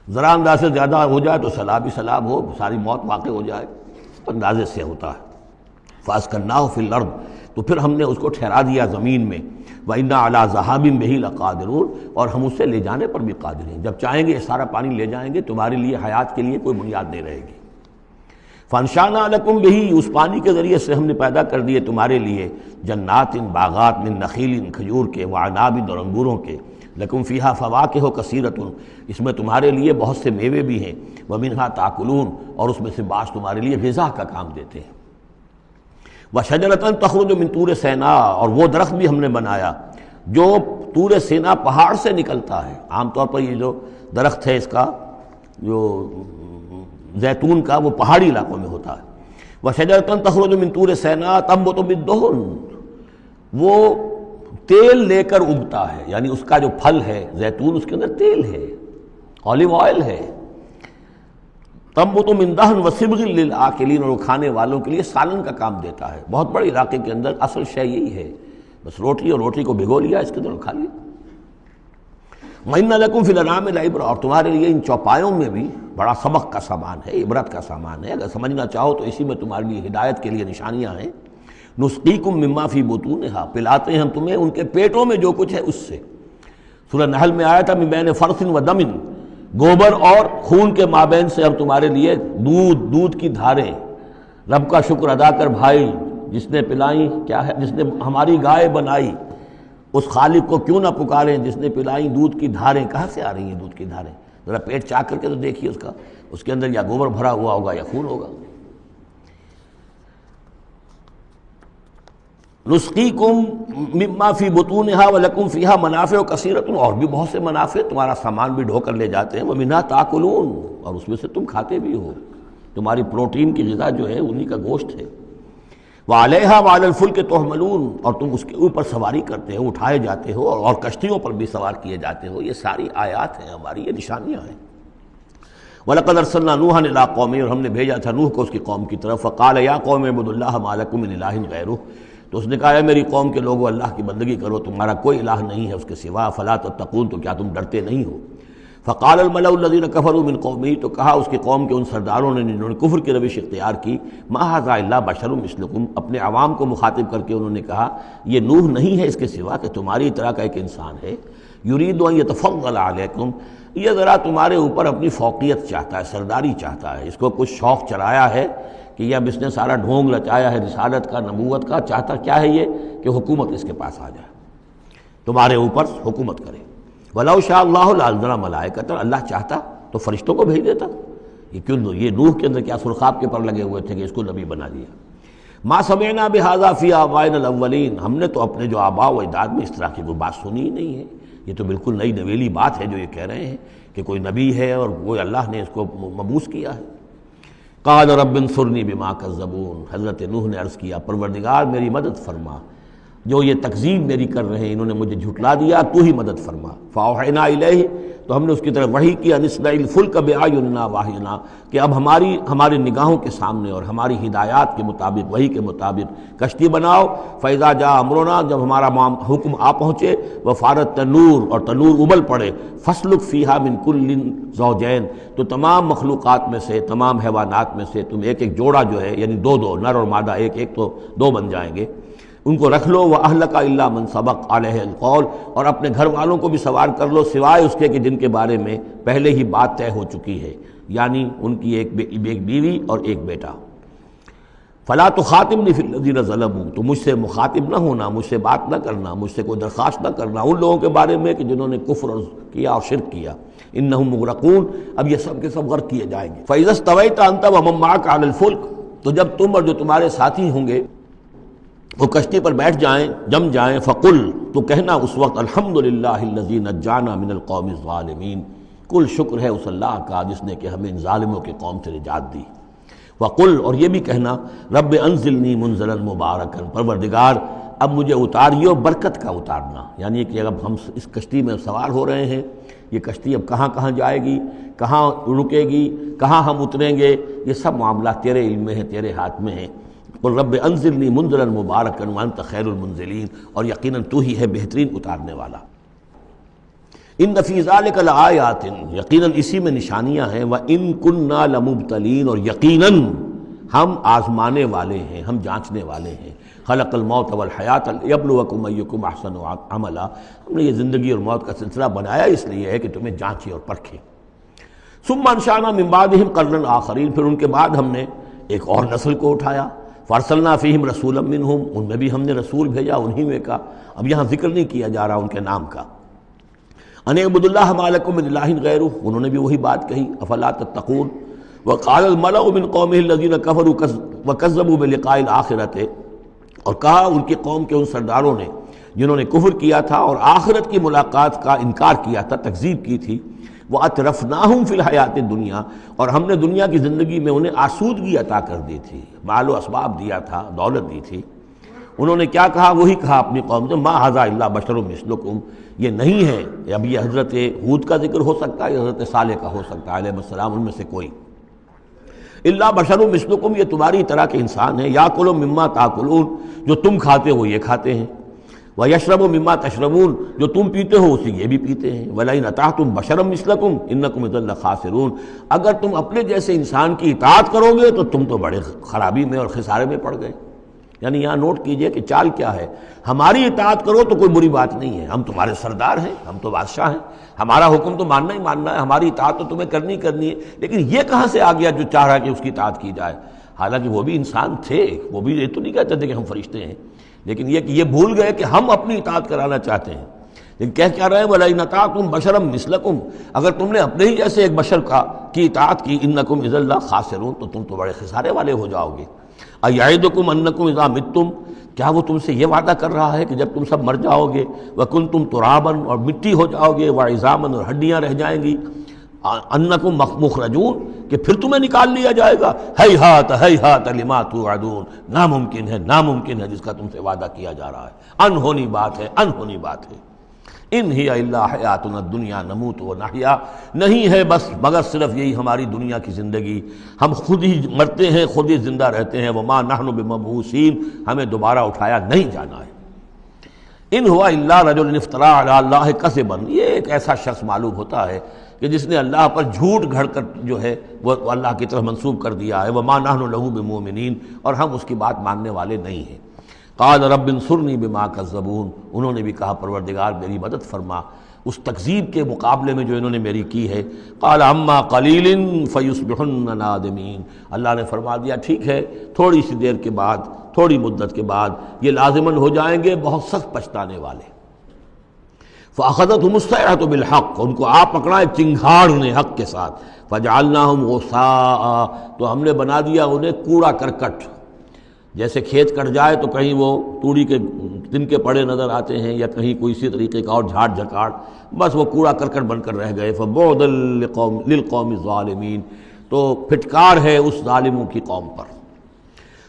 ذرا اندازے زیادہ ہو جائے تو سیلاب ہی سیلاب ہو، ساری موت واقع ہو جائے، اندازے سے ہوتا ہے۔ فَأَسْكَنَّاهُ فِي الْأَرْضِ، تو پھر ہم نے اس کو ٹھہرا دیا زمین میں۔ وَإِنَّا عَلَىٰ ذَهَابٍ بِهِ لَقَادِرُونَ، اور ہم اسے لے جانے پر بھی قادر ہیں، جب چاہیں گے یہ سارا پانی لے جائیں گے، تمہارے لیے حیات کے لیے کوئی بنیاد نہیں رہے گی۔ فَأَنشَأْنَا لَكُمْ بِهِ، اس پانی کے ذریعے سے ہم نے پیدا کر دیے تمہارے لیے جنات، باغات، من نخیل، کھجور کے، وعناب، اور انگوروں کے، لکم فیہا فواکہ کثیرۃ، اس میں تمہارے لیے بہت سے میوے بھی ہیں، ومنہا تاکلون، اور اس میں سے بعض تمہارے لیے غذا کا کام دیتے ہیں۔ وشجرۃ تخرج من طور سینا، اور وہ درخت بھی ہم نے بنایا جو طور سینا پہاڑ سے نکلتا ہے۔ عام طور پر یہ جو درخت ہے اس کا جو زیتون کا، وہ پہاڑی علاقوں میں ہوتا ہے۔ وشجرۃ تخرج من طور سینا تنبت بالدہن، وہ تیل لے کر اگتا ہے، یعنی اس کا جو پھل ہے زیتون، اس کے اندر تیل ہے، اولیو آئل ہے۔ تنبت من دہن وصبغ للآکلین، اور وہ کھانے والوں کے لیے سالن کا کام دیتا ہے۔ بہت بڑے علاقے کے اندر اصل شے یہی ہے، بس روٹی اور روٹی کو بھگو لیا، اس کے اندر کھا لیا۔ وَإِنَّ لَكُمْ فِي الْأَنْعَامِ لَعِبْرَةً، اور تمہارے لیے ان چوپایوں میں بھی بڑا سبق کا سامان ہے، عبرت کا سامان ہے، اگر سمجھنا چاہو تو اسی میں تمہارے لیے ہدایت کے لیے نشانیاں ہیں۔ نُسْقِيكُم مِّمَّا فِي بُطُونِهَا، پلاتے ہیں ہم تمہیں ان کے پیٹوں میں جو کچھ ہے اس سے۔ سورہ نحل میں آیا تھا مِن بین فرث و دم، گوبر اور خون کے مابین سے ہم تمہارے لیے دودھ کی دھاریں۔ رب کا شکر ادا کر بھائی، جس نے پلائیں، کیا ہے، جس نے ہماری گائے بنائی، اس خالق کو کیوں نہ پکاریں جس نے پلائیں دودھ کی دھاریں۔ کہاں سے آ رہی ہیں دودھ کی دھاریں؟ ذرا پیٹ چاک کر کے تو دیکھیے اس کے اندر یا گوبر بھرا ہوا ہوگا یا خون ہوگا۔ نسقیکم مما فی بطونہا ولکم فیہا منافع کثیرۃ، اور بھی بہت سے منافع، تمہارا سامان بھی ڈھو کر لے جاتے ہیں، ومنہا تاکلون، اور اس میں سے تم کھاتے بھی ہو، تمہاری پروٹین کی غذا جو ہے انہی کا گوشت ہے۔ وعلیہا وعلی الفلک تحملون، اور تم اس کے اوپر سواری کرتے ہو، اٹھائے جاتے ہو، اور کشتیوں پر بھی سوار کیے جاتے ہو۔ یہ ساری آیات ہیں ہماری، یہ نشانیاں ہیں۔ وَلَقَدْ أَرْسَلْنَا نُوحًا إِلَىٰ قَوْمِهِ، اور ہم نے بھیجا تھا نوح کو اس کی قوم کی طرف۔ فَقَالَ يَا قَوْمِ اعْبُدُوا اللَّهَ مَا لَكُم مِّنْ إِلَٰهٍ غَيْرُهُ، تو اس نے کہا ہے میری قوم کے لوگوں، اللہ کی بندگی کرو، تمہارا کوئی الہ نہیں ہے اس کے سوا۔ فَلَا تَتَّقُونَ، تو کیا تم ڈرتے نہیں ہو؟ فقال الملأ الذين كفروا من قومه، تو کہا اس کی قوم کے ان سرداروں نے جنہوں نے کفر کی روش اختیار کی، ما هذا الا بشر مثلكم، اپنے عوام کو مخاطب کر کے انہوں نے کہا یہ نوح نہیں ہے اس کے سوا کہ تمہاری طرح کا ایک انسان ہے، یرید ان يتفضل علیکم، یہ ذرا تمہارے اوپر اپنی فوقیت چاہتا ہے، سرداری چاہتا ہے، اس کو کچھ شوق چڑھایا ہے کہ اب اس نے سارا ڈھونگ رچایا ہے رسالت کا، نبوت کا، چاہتا کیا ہے یہ کہ حکومت اس کے پاس آ جائے، تمہارے اوپر حکومت کرے۔ وَلَوْ شَاءَ اللَّهُ لَأَنزَلَ مَلَائِكَةً، اللہ چاہتا تو فرشتوں کو بھیج دیتا۔ یہ کیوں، یہ نوح کے اندر کیا سرخاب کے پر لگے ہوئے تھے کہ اس کو نبی بنا دیا۔ مَا سَمِعْنَا بِهَذَا فِي آبَائِنَا الْأَوَّلِينَ، ہم نے تو اپنے جو آباء و اجداد میں اس طرح کی کوئی بات سنی ہی نہیں ہے، یہ تو بالکل نئی نویلی بات ہے جو یہ کہہ رہے ہیں کہ کوئی نبی ہے اور وہ اللہ نے اس کو مبعوث کیا ہے۔ قَالَ رَبِّ انصُرْنِي بِمَا كَذَّبُونِ، حضرت نوح نے عرض کیا پروردگار میری مدد فرما، جو یہ تکذیب میری کر رہے ہیں، انہوں نے مجھے جھٹلا دیا، تو ہی مدد فرما۔ فَأَوْحَيْنَا إِلَيْهِ، تو ہم نے اس کی طرف وحی کیا، نِصْنَعِ الْفُلْكَ بِأَعْيُنِنَا وَحْيِنَا، کہ اب ہماری نگاہوں کے سامنے اور ہماری ہدایات کے مطابق، وحی کے مطابق کشتی بناؤ۔ فَإِذَا جَاءَ أَمْرُنَا، جب ہمارا حکم آ پہنچے، وَفَارَ التَّنُّورُ، اور تنور ابل پڑے، فَاسْلُكْ فِيهَا مِن كُلٍّ زَوْجَيْنِ، تو تمام مخلوقات میں سے، تمام حیوانات میں سے تم ایک ایک جوڑا جو ہے، یعنی دو نر اور مادہ ایک ایک تو دو بن جائیں گے، ان کو رکھ لو۔ وَأَهْلَكَ إِلَّا مَنْ سَبَقَ عَلَيْهِ الْقَوْلُ، اور اپنے گھر والوں کو بھی سوار کر لو سوائے اس کے کہ جن کے بارے میں پہلے ہی بات طے ہو چکی ہے، یعنی ان کی ایک بیوی اور ایک بیٹا۔ فَلَا تُخَاطِبْنِي فِي الَّذِينَ ظَلَمُوا، تو مجھ سے مخاطب نہ ہونا، مجھ سے بات نہ کرنا، مجھ سے کوئی درخواست نہ کرنا ان لوگوں کے بارے میں کہ جنہوں نے کفر کیا اور شرک کیا۔ إِنَّهُمْ مُغْرَقُونَ، اب یہ سب کے سب غرق کیے جائیں گے۔ فَإِذَا اسْتَوَيْتَ أَنْتَ وَمَن مَّعَكَ عَلَى الْفُلْكِ، تو جب تم اور جو تمہارے ساتھی ہوں گے وہ کشتی پر بیٹھ جائیں، جم جائیں، فقل، تو کہنا اس وقت الحمدللہ الذی نجانا من القوم الظالمین، کل شکر ہے اس اللہ کا جس نے کہ ہمیں ان ظالموں کے قوم سے نجات دی۔ وقل، اور یہ بھی کہنا رب انزلنی منزلا مبارکا، پروردگار اب مجھے اتاریو برکت کا اتارنا، یعنی کہ اب ہم اس کشتی میں سوار ہو رہے ہیں، یہ کشتی اب کہاں کہاں جائے گی، کہاں رکے گی، کہاں ہم اتریں گے، یہ سب معاملات تیرے علم میں ہیں، تیرے ہاتھ میں ہیں۔ قل رب انزلنی منزلا مبارکا وانت خیر المنزلین، اور یقیناً تو ہی ہے بہترین اتارنے والا۔ ان فی ذلک لآیات، یقیناً اسی میں نشانیاں ہیں، وان کنا لمبتلین، اور یقیناً ہم آزمانے والے ہیں، ہم جانچنے والے ہیں۔ خلق الموت والحیات لیبلوکم ایکم احسن عملا، ہم نے یہ زندگی اور موت کا سلسلہ بنایا اس لیے ہے کہ تمہیں جانچے اور پرکھے۔ ثم انشأنا من بعدہم قرنا آخرین، پھر ان کے بعد ہم نے ایک اور نسل کو اٹھایا۔ فارسلنا فیہم رسولا منہم، ان میں بھی ہم نے رسول بھیجا انہی میں کا، اب یہاں ذکر نہیں کیا جا رہا ان کے نام کا۔ ان اعبدوا اللہ ما لکم من الہ غیرہ، انہوں نے بھی وہی بات کہی، افلا تتقون۔ وقال الملأ من قومه الذین کفروا وکذبوا بلقاء الآخرۃ، اور کہا ان کی قوم کے ان سرداروں نے جنہوں نے کفر کیا تھا اور آخرت کی ملاقات کا انکار کیا تھا، تکذیب کی تھی، وَأَتْرَفْنَاهُمْ فِي الْحَيَاةِ الدُّنْيَا، اور ہم نے دنیا کی زندگی میں انہیں آسودگی عطا کر دی تھی، مال و اسباب دیا تھا، دولت دی تھی۔ انہوں نے کیا کہا، وہی کہا اپنی قوم سے، مَا هَذَا إِلَّا بَشَرٌ مِثْلُكُمْ، یہ نہیں ہے، اب یہ حضرت ہود کا ذکر ہو سکتا ہے، حضرت صالح کا ہو سکتا ہے علیہ السلام، ان میں سے کوئی۔ إِلَّا بَشَرٌ مِثْلُكُمْ، یہ تمہاری طرح کے انسان ہیں، یَأْکُلُ مِمَّا تَأْکُلُونَ، جو تم کھاتے ہو یہ کھاتے ہیں، وَيَشْرَبُ مِمَّا تَشْرَبُونَ، جو تم پیتے ہو اسی یہ بھی پیتے ہیں، وَلَئِنْ أَطَعْتُمْ بَشَرًا مِثْلَكُمْ إِنَّكُمْ إِذًا لَخَاسِرُونَ، اگر تم اپنے جیسے انسان کی اطاعت کرو گے تو تم تو بڑے خرابی میں اور خسارے میں پڑ گئے۔ یعنی یہاں نوٹ کیجئے کہ چال کیا ہے، ہماری اطاعت کرو تو کوئی بری بات نہیں ہے، ہم تمہارے سردار ہیں، ہم تو بادشاہ ہیں، ہمارا حکم تو ماننا ہی ماننا ہے، ہماری اطاعت تو تمہیں کرنی کرنی ہے، لیکن یہ کہاں سے آ گیا جو چاہ رہا کہ اس کی اطاعت کی جائے؟ حالانکہ وہ بھی انسان تھے، وہ بھی یہ تو نہیں کہتے تھے کہ ہم فرشتے ہیں، لیکن یہ کہ یہ بھول گئے کہ ہم اپنی اطاعت کرانا چاہتے ہیں۔ لیکن کہہ کیا رہے ہیں، وَلَئِنْ أَطَعْتُمْ بَشَرًا مِثْلَكُمْ، اگر تم نے اپنے ہی جیسے ایک بشر کی اطاعت کی، إِنَّكُمْ إِذًا لَخَاسِرُونَ، تو تم تو بڑے خسارے والے ہو جاؤ گے۔ أَيَعِدُكُمْ أَنَّكُمْ إِذَا مِتُّمْ، کیا وہ تم سے یہ وعدہ کر رہا ہے کہ جب تم سب مر جاؤ گے، وَكُنْتُمْ تُرَابًا، اور مٹی ہو جاؤ گے، وَعِظَامًا، اور ہڈیاں رہ جائیں گی، انکم مخرجون، کہ پھر تمہیں نکال لیا جائے گا، ہیہات ہیہات لما توعدون، ناممکن ہے ناممکن ہے جس کا تم سے وعدہ کیا جا رہا ہے، انہونی بات ہے انہونی بات ہے۔ ان ہی الا حیاتنا الدنیا نموت و نحیا، نہیں ہے بس مگر صرف یہی ہماری دنیا کی زندگی، ہم خود ہی مرتے ہیں خود ہی زندہ رہتے ہیں، وما نحن بمبعوثین، ہمیں دوبارہ اٹھایا نہیں جانا ہے۔ ان ہوا الا رجل افترا علی اللہ کذبا، یہ ایک ایسا شخص معلوم ہوتا ہے کہ جس نے اللہ پر جھوٹ گھڑ کر جو ہے وہ اللہ کی طرف منسوب کر دیا ہے، وما نحن له بمؤمنین، اور ہم اس کی بات ماننے والے نہیں ہیں۔ قال رب انصرنی بما کذبون، انہوں نے بھی کہا پروردگار میری مدد فرما اس تکذیب کے مقابلے میں جو انہوں نے میری کی ہے۔ قال اما قلیل فیصبحن نادمین، اللہ نے فرما دیا ٹھیک ہے تھوڑی سی دیر کے بعد، تھوڑی مدت کے بعد یہ لازماً ہو جائیں گے بہت سخت پچھتانے والے۔ فأخذتهم الصیحۃ بالحق، ان کو آ پکڑا ایک چنگھاڑ نے حق کے ساتھ، فجعلناہم غثاء، تو ہم نے بنا دیا انہیں کوڑا کرکٹ، جیسے کھیت کٹ جائے تو کہیں وہ توڑی کے دن کے پڑے نظر آتے ہیں یا کہیں کوئی اسی طریقے کا اور جھاڑ جھکاڑ، بس وہ کوڑا کرکٹ بن کر رہ گئے۔ فبعدا للقوم الظالمین، تو پھٹکار ہے اس ظالموں کی قوم پر۔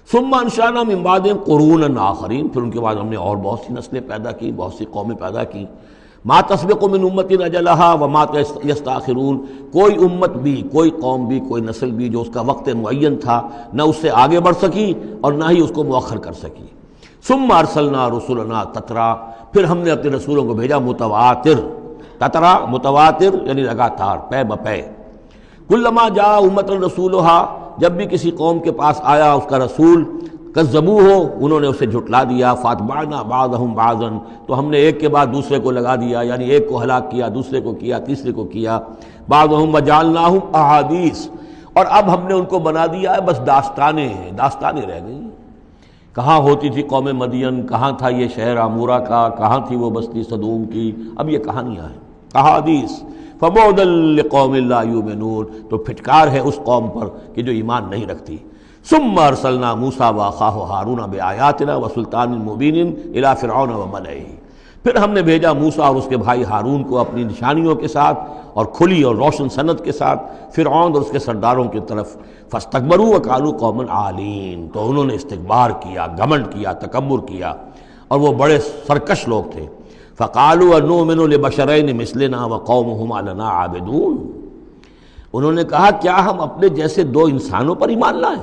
ثم انشأنا من بعدهم قرونا آخرین، پھر ان کے بعد ہم نے اور بہت سی نسلیں پیدا کی، بہت سی قومیں پیدا کی۔ ما تسبق من امت اجلھا وما یستاخرون، کوئی امت بھی، کوئی قوم بھی، کوئی نسل بھی جو اس کا وقت معین تھا نہ اس سے آگے بڑھ سکی اور نہ ہی اس کو مؤخر کر سکی۔ ثم ارسلنا رسلنا تترا، پھر ہم نے اپنے رسولوں کو بھیجا متواتر، تترا متواتر یعنی لگاتار، پے بپے۔ کلما جاء امۃ رسولھا، جب بھی کسی قوم کے پاس آیا اس کا رسول، کذبوہ، انہوں نے اسے جھٹلا دیا، فاتبعنا بعضهم بعضا، تو ہم نے ایک کے بعد دوسرے کو لگا دیا، یعنی ایک کو ہلاک کیا، دوسرے کو کیا، تیسرے کو کیا۔ بعضهم وجعلناهم احادیث، اور اب ہم نے ان کو بنا دیا ہے بس داستانیں ہیں، داستانیں رہ گئی۔ کہاں ہوتی تھی قوم مدین، کہاں تھا یہ شہر عمورہ کا، کہاں تھی وہ بستی صدوم کی، اب یہ کہانیاں ہیں، احادیث۔ فبعدا لقوم لا یؤمنون، تو پھٹکار ہے اس قوم پر کہ جو ایمان نہیں رکھتی۔ ثم ارسلنا موسیٰ واخاہ ہارون بآیاتنا وسلطان مبین الی فرعون وملئہ، پھر ہم نے بھیجا موسیٰ اور اس کے بھائی ہارون کو اپنی نشانیوں کے ساتھ اور کھلی اور روشن سند کے ساتھ فرعون اور اس کے سرداروں کی طرف۔ فاستکبروا وقالوا قوم عالین، تو انہوں نے استکبار کیا، گھمنڈ کیا، تکبر کیا، اور وہ بڑے سرکش لوگ تھے۔ فقالوا انؤمن لبشرین مثلنا وقومہما لنا عابدون، انہوں نے کہا کیا ہم اپنے جیسے دو انسانوں پر ایمان لائیں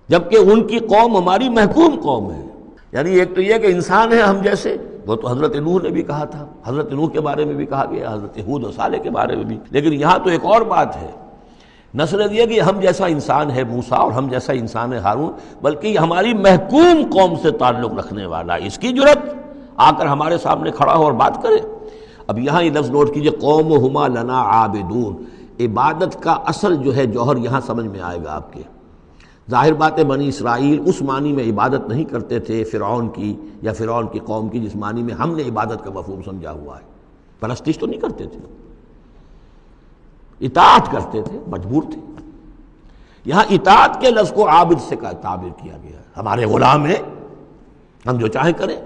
جبکہ ان کی قوم ہماری محکوم قوم ہے۔ یعنی ایک تو یہ کہ انسان ہے ہم جیسے، وہ تو حضرت نوح نے بھی کہا تھا، حضرت نوح کے بارے میں بھی کہا گیا، حضرت ہود و صالح کے بارے میں بھی، لیکن یہاں تو ایک اور بات ہے، نہ صرف یہ کہ ہم جیسا انسان ہے موسیٰ اور ہم جیسا انسان ہے ہارون، بلکہ یہ ہماری محکوم قوم سے تعلق رکھنے والا، اس کی جرت آ کر ہمارے سامنے کھڑا ہو اور بات کرے۔ اب یہاں یہ لفظ نوٹ کیجئے، قومہما لنا عابدون، عبادت کا اصل جو ہے جوہر یہاں سمجھ میں آئے گا آپ کے۔ ظاہر بات ہے بنی اسرائیل اس معنی میں عبادت نہیں کرتے تھے فرعون کی یا فرعون کی قوم کی جس معنی میں ہم نے عبادت کا مفہوم سمجھا ہوا ہے، پرستش تو نہیں کرتے تھے، اطاعت کرتے تھے، مجبور تھے۔ یہاں اطاعت کے لفظ کو عابد سے تعبیر کیا گیا ہے، ہمارے غلام ہیں، ہم جو چاہیں کریں،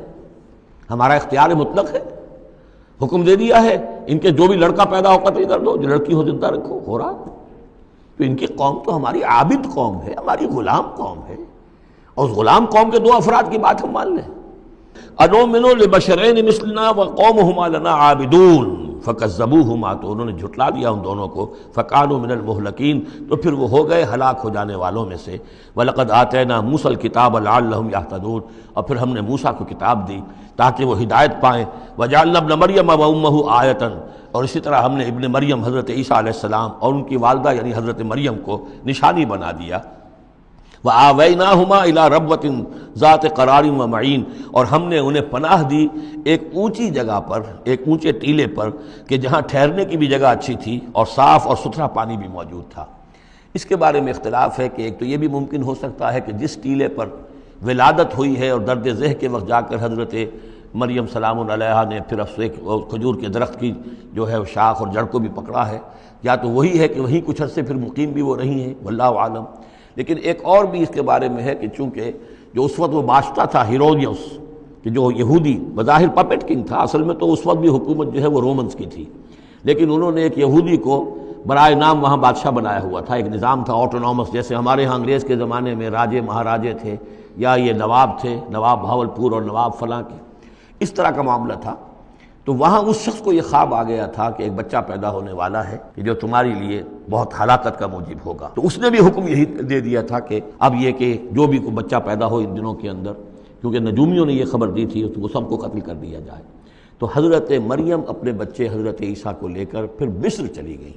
ہمارا اختیار مطلق ہے، حکم دے دیا ہے ان کے جو بھی لڑکا پیدا ہو قتل کر دو، جو لڑکی ہو زندہ رکھو، ہو رہا ہے۔ تو ان کی قوم تو ہماری عابد قوم ہے، ہماری غلام قوم ہے، اور اس غلام قوم کے دو افراد کی بات ہم مان لیں۔ انؤمن لبشرین مثلنا وقومہما لنا عابدون فکذبوہما، تو انہوں نے جھٹلا دیا ان دونوں کو، فکانوا من المہلکین، تو پھر وہ ہو گئے ہلاک ہو جانے والوں میں سے۔ وَلَقَدْ آتَيْنَا مُوسَى الْكِتَابَ لَعَلَّهُمْ يَهْتَدُونَ، اور پھر ہم نے موسیٰ کو کتاب دی تاکہ وہ ہدایت پائیں۔ وَجَعَلْنَا ابْنَ مَرْيَمَ وَأُمَّهُ آیَةً، اور اسی طرح ہم نے ابن مریم حضرت عیسیٰ علیہ السلام اور ان کی والدہ یعنی حضرت مریم کو نشانی بنا دیا۔ وَآوَيْنَاهُمَا إِلَىٰ رَبْوَةٍ ذَاتِ قَرَارٍ وَمَعِينٍ، اور ہم نے انہیں پناہ دی ایک اونچی جگہ پر، ایک اونچے ٹیلے پر کہ جہاں ٹھہرنے کی بھی جگہ اچھی تھی اور صاف اور ستھرا پانی بھی موجود تھا۔ اس کے بارے میں اختلاف ہے کہ ایک تو یہ بھی ممکن ہو سکتا ہے کہ جس ٹیلے پر ولادت ہوئی ہے اور درد ذہ کے وقت جا کر حضرت مریم سلام علیہا نے پھر کھجور کے درخت کی جو ہے شاخ اور جڑ کو بھی پکڑا ہے، یا تو وہی ہے کہ وہیں کچھ عرصے پھر مقیم بھی وہ رہی ہیں، واللہ عالم۔ لیکن ایک اور بھی اس کے بارے میں ہے کہ چونکہ جو اس وقت وہ بادشاہ تھا ہیرودیوس، کہ جو یہودی بظاہر پپٹ کنگ تھا، اصل میں تو اس وقت بھی حکومت جو ہے وہ رومنز کی تھی، لیکن انہوں نے ایک یہودی کو برائے نام وہاں بادشاہ بنایا ہوا تھا۔ ایک نظام تھا آٹونومس، جیسے ہمارے ہاں انگریز کے زمانے میں راجے مہاراجے تھے یا یہ نواب تھے، نواب بہاولپور اور نواب فلاں کے، اس طرح کا معاملہ تھا۔ تو وہاں اس شخص کو یہ خواب آ گیا تھا کہ ایک بچہ پیدا ہونے والا ہے کہ جو تمہاری لیے بہت ہلاکت کا موجب ہوگا، تو اس نے بھی حکم یہی دے دیا تھا کہ اب یہ کہ جو بھی کوئی بچہ پیدا ہو ان دنوں کے اندر، کیونکہ نجومیوں نے یہ خبر دی تھی، تو وہ سب کو قتل کر دیا جائے۔ تو حضرت مریم اپنے بچے حضرت عیسیٰ کو لے کر پھر مصر چلی گئی،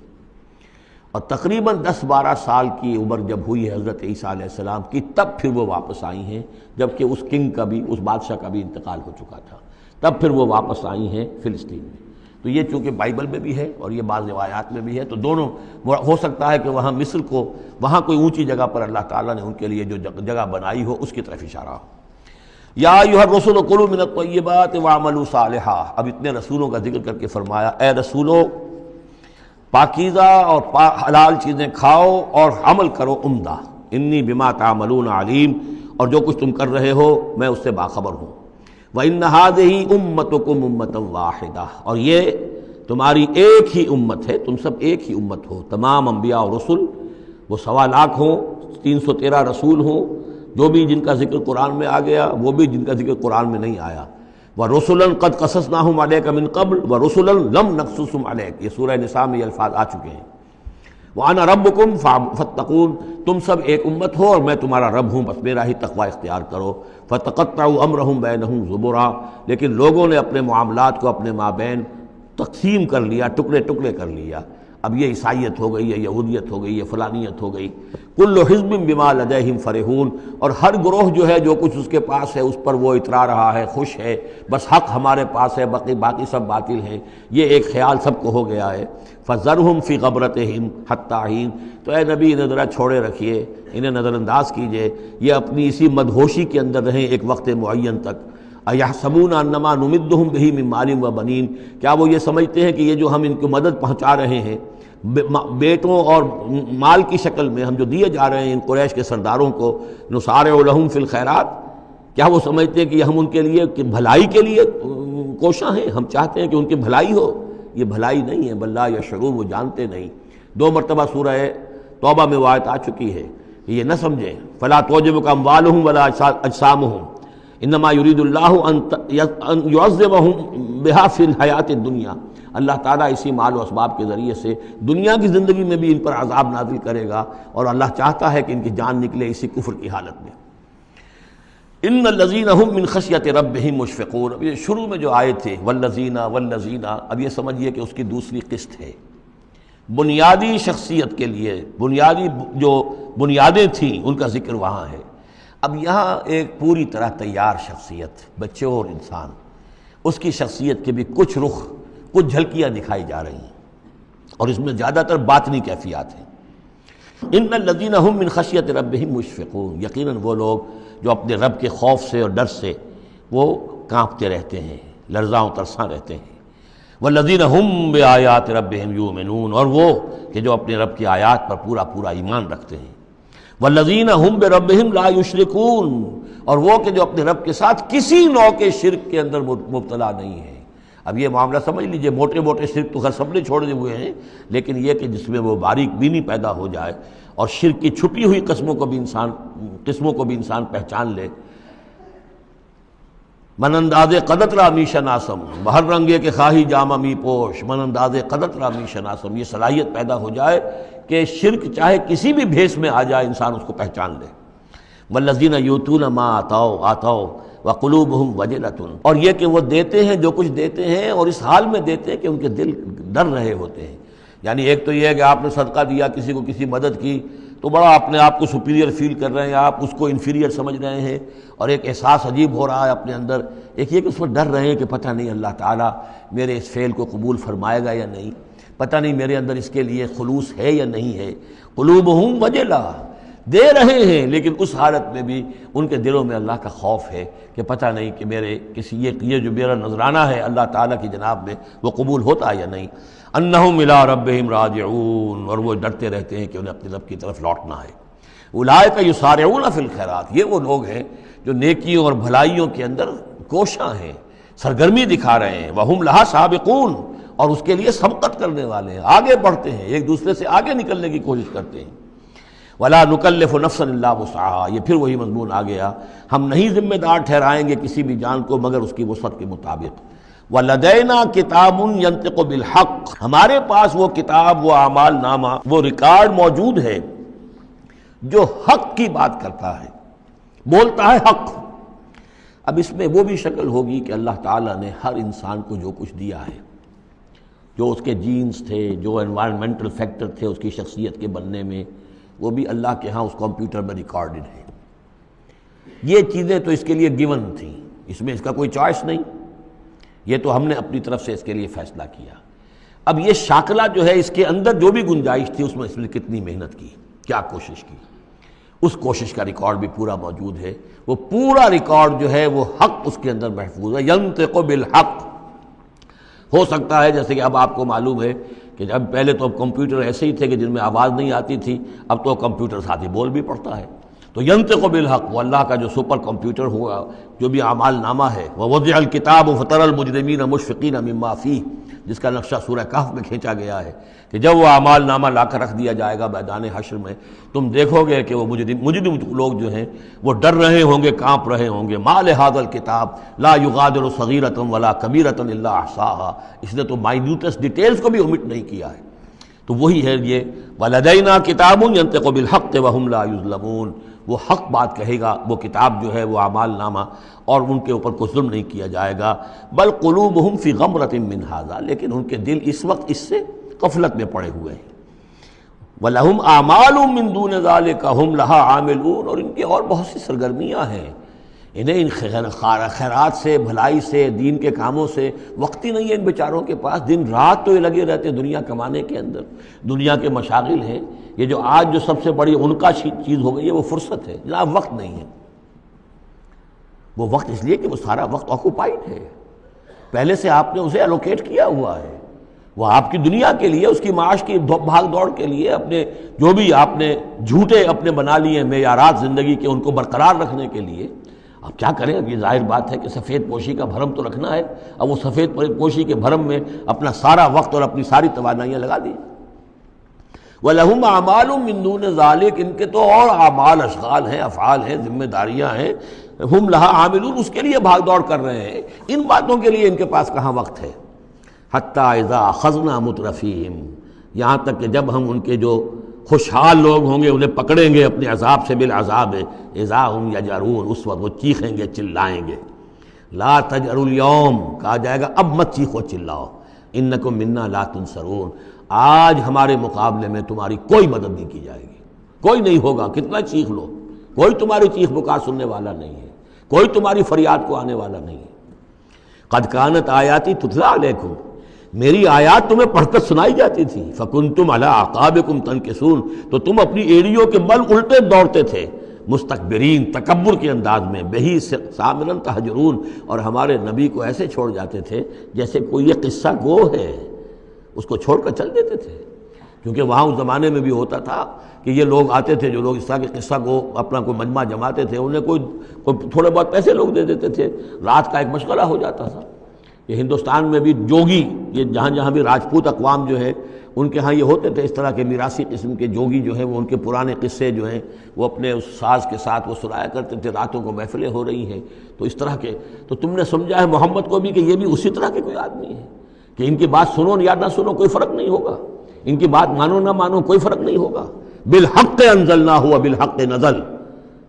اور تقریباً 10-12 سال کی عمر جب ہوئی ہے حضرت عیسیٰ علیہ السلام کی، تب پھر وہ واپس آئی ہیں، جبکہ اس کنگ کا بھی، اس بادشاہ کا بھی انتقال ہو چکا تھا، تب پھر وہ واپس آئی ہیں فلسطین میں۔ تو یہ چونکہ بائبل میں بھی ہے اور یہ بعض روایات میں بھی ہے، تو دونوں ہو سکتا ہے کہ وہاں مصر کو، وہاں کوئی اونچی جگہ پر اللہ تعالیٰ نے ان کے لیے جو جگہ بنائی ہو اس کی طرف اشارہ ہو۔ یا ایھا الرسل کلوا من الطیبات واعملوا صالحا، اب اتنے رسولوں کا ذکر کر کے فرمایا اے رسولو پاکیزہ اور حلال چیزیں کھاؤ اور عمل کرو عمدہ، انی بما تعملون علیم، اور جو کچھ تم کر رہے ہو میں اس سے باخبر ہوں۔ وَإِنَّ هَٰذِهِ أُمَّتُكُمْ أُمَّةً وَاحِدَةً، اور یہ تمہاری ایک ہی امت ہے، تم سب ایک ہی امت ہو، تمام انبیاء اور رسل، وہ 1.25 لاکھ ہوں، 313 رسول ہوں، جو بھی جن کا ذکر قرآن میں آ گیا، وہ بھی جن کا ذکر قرآن میں نہیں آیا۔ وَرُسُلًا قَدْ قَصَصْنَاهُمْ عَلَيْكَ مِن قَبْلُ وَرُسُلًا لَمْ نَقْصُصْهُمْ عَلَيْكَ، یہ سورہ نساء میں یہ الفاظ آ چکے ہیں۔ وَأَنَا رَبُّكُمْ فَاتَّقُونِ، تم سب ایک امت ہو اور میں تمہارا رب ہوں، بس میرا ہی تقوی اختیار کرو۔ فَتَقَطَّعُوا أَمْرَهُمْ بَيْنَهُمْ زُبُرًا، لیکن لوگوں نے اپنے معاملات کو اپنے مابین تقسیم کر لیا، ٹکڑے ٹکڑے کر لیا۔ اب یہ عیسائیت ہو گئی، یہ یہودیت ہو گئی، یہ فلانیت ہو گئی۔ کل حزب بما لدیہم فرحون، اور ہر گروہ جو ہے جو کچھ اس کے پاس ہے اس پر وہ اترا رہا ہے، خوش ہے، بس حق ہمارے پاس ہے، باقی سب باطل ہیں، یہ ایک خیال سب کو ہو گیا ہے۔ فذرہم فی غبرتہم حتی حین، تو اے نبی انہیں ذرا چھوڑے رکھیے، انہیں نظر انداز کیجئے، یہ اپنی اسی مدہوشی کے اندر رہیں ایک وقت معین تک۔ اَیَحْسَبُونَ أَنَّمَا نُمِدُّهُم بِهِ مِن مَالٍ وَبَنِینَ، کیا وہ یہ سمجھتے ہیں کہ یہ جو ہم ان کو مدد پہنچا رہے ہیں بیٹوں اور مال کی شکل میں، ہم جو دیے جا رہے ہیں ان قریش کے سرداروں کو، نُسَارِعُ لَهُم فِی الْخَیرَات، کیا وہ سمجھتے ہیں کہ ہم ان کے لیے بھلائی کے لیے کوشاں ہیں، ہم چاہتے ہیں کہ ان کی بھلائی ہو؟ یہ بھلائی نہیں ہے، بل لا یشعرون، وہ جانتے نہیں۔ 2 مرتبہ سورہ توبہ میں وہ آیت آ چکی ہے، یہ نہ سمجھیں۔ فلا تعجبک اموالہم ولا اجسامہم انما یرید اللہ ان یعذبہم بہا فی الحیات الدنیا، اللہ تعالیٰ اسی مال و اسباب کے ذریعے سے دنیا کی زندگی میں بھی ان پر عذاب نازل کرے گا، اور اللہ چاہتا ہے کہ ان کی جان نکلے اسی کفر کی حالت میں۔ ان الذین هم من خشیۃ ربہم مشفقون، اب یہ شروع میں جو آئے تھے والذین، اب یہ سمجھیے کہ اس کی دوسری قسط ہے۔ بنیادی شخصیت کے لیے بنیادی جو بنیادیں تھیں ان کا ذکر وہاں ہے۔ اب یہاں ایک پوری طرح تیار شخصیت، بچے اور انسان، اس کی شخصیت کے بھی کچھ رخ، کچھ جھلکیاں دکھائی جا رہی ہیں، اور اس میں زیادہ تر باطنی کیفیات ہیں۔ ان الذین هم من خشیۃ ربہم مشفقون، یقیناً وہ لوگ جو اپنے رب کے خوف سے اور ڈر سے وہ کانپتے رہتے ہیں، لرزاں و ترساں رہتے ہیں۔ والذین هم بآیات ربہم یؤمنون، اور وہ کہ جو اپنے رب کی آیات پر پورا پورا ایمان رکھتے ہیں۔ والذین هم بربہم لا یشرکون، اور وہ کہ جو اپنے رب کے ساتھ کسی نوع کے شرک کے اندر مبتلا نہیں ہے۔ اب یہ معاملہ سمجھ لیجئے، موٹے موٹے شرک تو خیر سب نے چھوڑے ہوئے ہیں، لیکن یہ کہ جس میں وہ باریک بینی پیدا ہو جائے اور شرک کی چھپی ہوئی قسموں کو بھی انسان پہچان لے۔ من انداز قدت را می شناسم، بہر رنگے کے خواہی جامہ می پوش، من انداز قدت را می شناسم، یہ صلاحیت پیدا ہو جائے کہ شرک چاہے کسی بھی بھیس میں آ جائے انسان اس کو پہچان لے۔ والذین یؤتون ما آتوا وقلوبہم وجلۃ، اور یہ کہ وہ دیتے ہیں جو کچھ دیتے ہیں اور اس حال میں دیتے ہیں کہ ان کے دل ڈر رہے ہوتے ہیں۔ یعنی ایک تو یہ ہے کہ آپ نے صدقہ دیا، کسی کو کسی مدد کی تو بڑا اپنے آپ کو سپیریئر فیل کر رہے ہیں، آپ اس کو انفیریئر سمجھ رہے ہیں اور ایک احساس عجیب ہو رہا ہے اپنے اندر۔ ایک یہ کہ اس پر ڈر رہے ہیں کہ پتہ نہیں اللہ تعالیٰ میرے اس فعل کو قبول فرمائے گا یا نہیں، پتہ نہیں میرے اندر اس کے لیے خلوص ہے یا نہیں ہے۔ قلوبہم وجلہ، دے رہے ہیں لیکن اس حالت میں بھی ان کے دلوں میں اللہ کا خوف ہے کہ پتہ نہیں کہ میرے کسی یہ جو میرا نذرانہ ہے اللہ تعالیٰ کی جناب میں وہ قبول ہوتا ہے یا نہیں۔ انہم الی ربہم راجعون، اور وہ ڈرتے رہتے ہیں کہ انہیں اپنے رب کی طرف لوٹنا ہے۔ اولئک یسارعون فی الخیرات، یہ وہ لوگ ہیں جو نیکیوں اور بھلائیوں کے اندر کوشاں ہیں، سرگرمی دکھا رہے ہیں۔ وہم لہا سابقون، اور اس کے لیے سبقت کرنے والے ہیں، آگے بڑھتے ہیں، ایک دوسرے سے آگے نکلنے کی کوشش کرتے ہیں۔ ولا نکلف نفسا الا وسعها، یہ پھر وہی مضمون آ گیا، ہم نہیں ذمہ دار ٹھہرائیں گے کسی بھی جان کو مگر اس کی وسعت کے مطابق۔ وَلَدَيْنَا كِتَابٌ يَنطِقُ بِالْحَقِّ، ہمارے پاس وہ کتاب، وہ اعمال نامہ، وہ ریکارڈ موجود ہے جو حق کی بات کرتا ہے، بولتا ہے حق۔ اب اس میں وہ بھی شکل ہوگی کہ اللہ تعالیٰ نے ہر انسان کو جو کچھ دیا ہے، جو اس کے جینز تھے، جو انوائرمنٹل فیکٹر تھے اس کی شخصیت کے بننے میں، وہ بھی اللہ کے ہاں اس کمپیوٹر میں ریکارڈڈ ہے۔ یہ چیزیں تو اس کے لیے گیون تھیں، اس میں اس کا کوئی چوائس نہیں، یہ تو ہم نے اپنی طرف سے اس کے لیے فیصلہ کیا۔ اب یہ شاکلہ جو ہے اس کے اندر جو بھی گنجائش تھی اس میں اس نے کتنی محنت کی، کیا کوشش کی، اس کوشش کا ریکارڈ بھی پورا موجود ہے۔ وہ پورا ریکارڈ جو ہے وہ حق اس کے اندر محفوظ ہے، ینطق بالحق۔ ہو سکتا ہے جیسے کہ اب آپ کو معلوم ہے کہ جب پہلے تو اب کمپیوٹر ایسے ہی تھے کہ جن میں آواز نہیں آتی تھی، اب تو کمپیوٹر ساتھ ہی بول بھی پڑتا ہے، تو ینطق بالحق، وہ اللہ کا جو سپر کمپیوٹر ہوا، جو بھی اعمال نامہ ہے۔ ووضع الکتاب فتری المجرمین مشفقین مما فیہ، جس کا نقشہ سورہ کہف میں کھینچا گیا ہے کہ جب وہ اعمال نامہ لا کر رکھ دیا جائے گا میدان حشر میں، تم دیکھو گے کہ وہ مجرم لوگ جو ہیں وہ ڈر رہے ہوں گے، کانپ رہے ہوں گے۔ ما لہذا الکتاب لا یغادر صغیرۃ ولا کبیرۃ الا احصاها، اس نے تو مائنیوٹس ڈیٹیلز کو بھی اومٹ نہیں کیا ہے۔ تو وہی ہے یہ ولدینا کتاب ینطق بالحق وہم لا یظلمون، وہ حق بات کہے گا، وہ کتاب جو ہے وہ اعمال نامہ، اور ان کے اوپر کوئی ظلم نہیں کیا جائے گا۔ بل قلوبہم فی غمرۃ من ھذا، لیکن ان کے دل اس وقت اس سے غفلت میں پڑے ہوئے ہیں۔ وَلَهُمْ أَعْمَالٌ مِّن دُونِ ذَلِكَ هُمْ لَهَا عَامِلُونَ، اور ان کی اور بہت سی سرگرمیاں ہیں، انہیں ان خیرات سے، بھلائی سے، دین کے کاموں سے وقت ہی نہیں ہے ان بیچاروں کے پاس۔ دن رات تو یہ لگے رہتے دنیا کمانے کے اندر، دنیا کے مشاغل ہیں۔ یہ جو آج جو سب سے بڑی ان کا چیز ہو گئی ہے وہ فرصت ہے، جناب وقت نہیں ہے۔ وہ وقت اس لیے کہ وہ سارا وقت آکوپائڈ ہے، پہلے سے آپ نے اسے الوکیٹ کیا ہوا ہے، وہ آپ کی دنیا کے لیے، اس کی معاش کی بھاگ دوڑ کے لیے، اپنے جو بھی آپ نے جھوٹے اپنے بنا لیے معیارات زندگی کے ان کو برقرار رکھنے کے لیے۔ اب کیا کریں، اب یہ ظاہر بات ہے کہ سفید پوشی کا بھرم تو رکھنا ہے، اب وہ سفید پوشی کے بھرم میں اپنا سارا وقت اور اپنی ساری توانائیاں لگا دی۔ وَلَهُمْ أَعْمَالٌ مِّن دُونِ ذَلِكَ، ان کے تو اور اعمال، اشغال ہیں، افعال ہیں، ذمہ داریاں ہیں۔ ہم لہا عاملون، اس کے لیے بھاگ دوڑ کر رہے ہیں، ان باتوں کے لیے ان کے پاس کہاں وقت ہے۔ حتیٰ اذا اخذنا مترفیہم، یہاں تک کہ جب ہم ان کے جو خوشحال لوگ ہوں گے انہیں پکڑیں گے اپنے عذاب سے، بالعذاب اذا ہم یجرون، اس وقت وہ چیخیں گے، چلائیں گے۔ لا تجروا اليوم، کہا جائے گا اب مت چیخو چلاؤ، انکم منا لا تنصرون، آج ہمارے مقابلے میں تمہاری کوئی مدد نہیں کی جائے گی، کوئی نہیں ہوگا، کتنا چیخ لو، کوئی تمہاری چیخ پکار سننے والا نہیں ہے، کوئی تمہاری فریاد کو آنے والا نہیں ہے۔ قد کانت آیاتی تتلی علیکم، میری آیات تمہیں پڑھ کر سنائی جاتی تھی، فکنتم علی اعقابکم تنکسون، تو تم اپنی ایڑیوں کے بل الٹے دوڑتے تھے، مستکبرین، تکبر کے انداز میں، بہی سامرا تہجرون، اور ہمارے نبی کو ایسے چھوڑ جاتے تھے جیسے کوئی یہ قصہ گو ہے، اس کو چھوڑ کر چل دیتے تھے۔ کیونکہ وہاں اس زمانے میں بھی ہوتا تھا کہ یہ لوگ آتے تھے جو لوگ اس طرح کے قصہ کو اپنا کوئی مجمع جماتے تھے، انہیں کوئی تھوڑے بہت پیسے لوگ دے دیتے تھے، رات کا ایک مشغلہ ہو جاتا تھا، یہ ہندوستان میں بھی جوگی، یہ جہاں جہاں بھی راجپوت اقوام جو ہے ان کے ہاں یہ ہوتے تھے اس طرح کے میراثی قسم کے جوگی جو ہیں، وہ ان کے پرانے قصے جو ہیں وہ اپنے اس ساز کے ساتھ وہ سنایا کرتے تھے، راتوں کو محفلیں ہو رہی ہیں تو اس طرح کے، تو تم نے سمجھا ہے محمد کو بھی کہ یہ بھی اسی طرح کے کوئی آدمی ہے کہ ان کی بات سنو یا نہ سنو کوئی فرق نہیں ہوگا، ان کی بات مانو نہ مانو کوئی فرق نہیں ہوگا. بالحق انزلناہ وبالحق نزل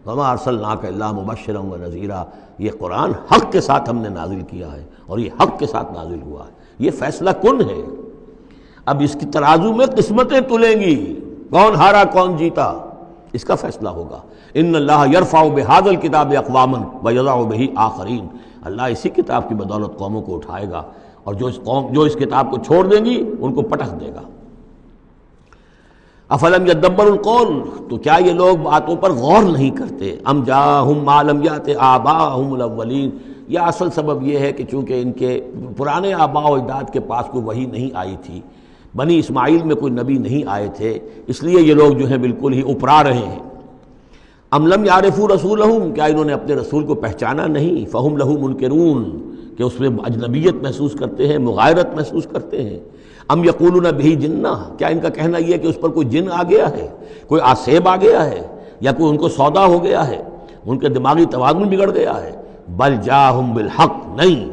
وما ارسلناک الا مبشرا ونذیرا، یہ قرآن حق کے ساتھ ہم نے نازل کیا ہے اور یہ حق کے ساتھ نازل ہوا ہے، یہ فیصلہ کن ہے. اب اس کی ترازو میں قسمتیں تلیں گی، کون ہارا کون جیتا اس کا فیصلہ ہوگا. ان اللہ یرفع بہذا الکتاب اقواما ویضع بہ آخرین، اللہ اسی کتاب کی بدولت قوموں کو اٹھائے گا اور جو اس کتاب کو چھوڑ دیں گی ان کو پٹخ دے گا. افلم یدبروا القول، تو کیا یہ لوگ باتوں پر غور نہیں کرتے؟ ام جاءہم ما لم یأت آباءہم الاولین، یا اصل سبب یہ ہے کہ چونکہ ان کے پرانے آباء و اجداد کے پاس کوئی وحی نہیں آئی تھی، بنی اسماعیل میں کوئی نبی نہیں آئے تھے، اس لیے یہ لوگ جو ہیں بالکل ہی اپرا رہے ہیں. ام لم یعرفوا رسولہم، کیا انہوں نے اپنے رسول کو پہچانا نہیں؟ فہم لہ منکرون، کہ اس میں اجنبیت محسوس کرتے ہیں، مغایرت محسوس کرتے ہیں. ام یقولون بہ جنہ، کیا ان کا کہنا یہ ہے کہ اس پر کوئی جن آ گیا ہے، کوئی آسیب آ گیا ہے، یا کوئی ان کو سودا ہو گیا ہے، ان کے دماغی توازن بگڑ گیا ہے. بل جاءہم بالحق، نہیں،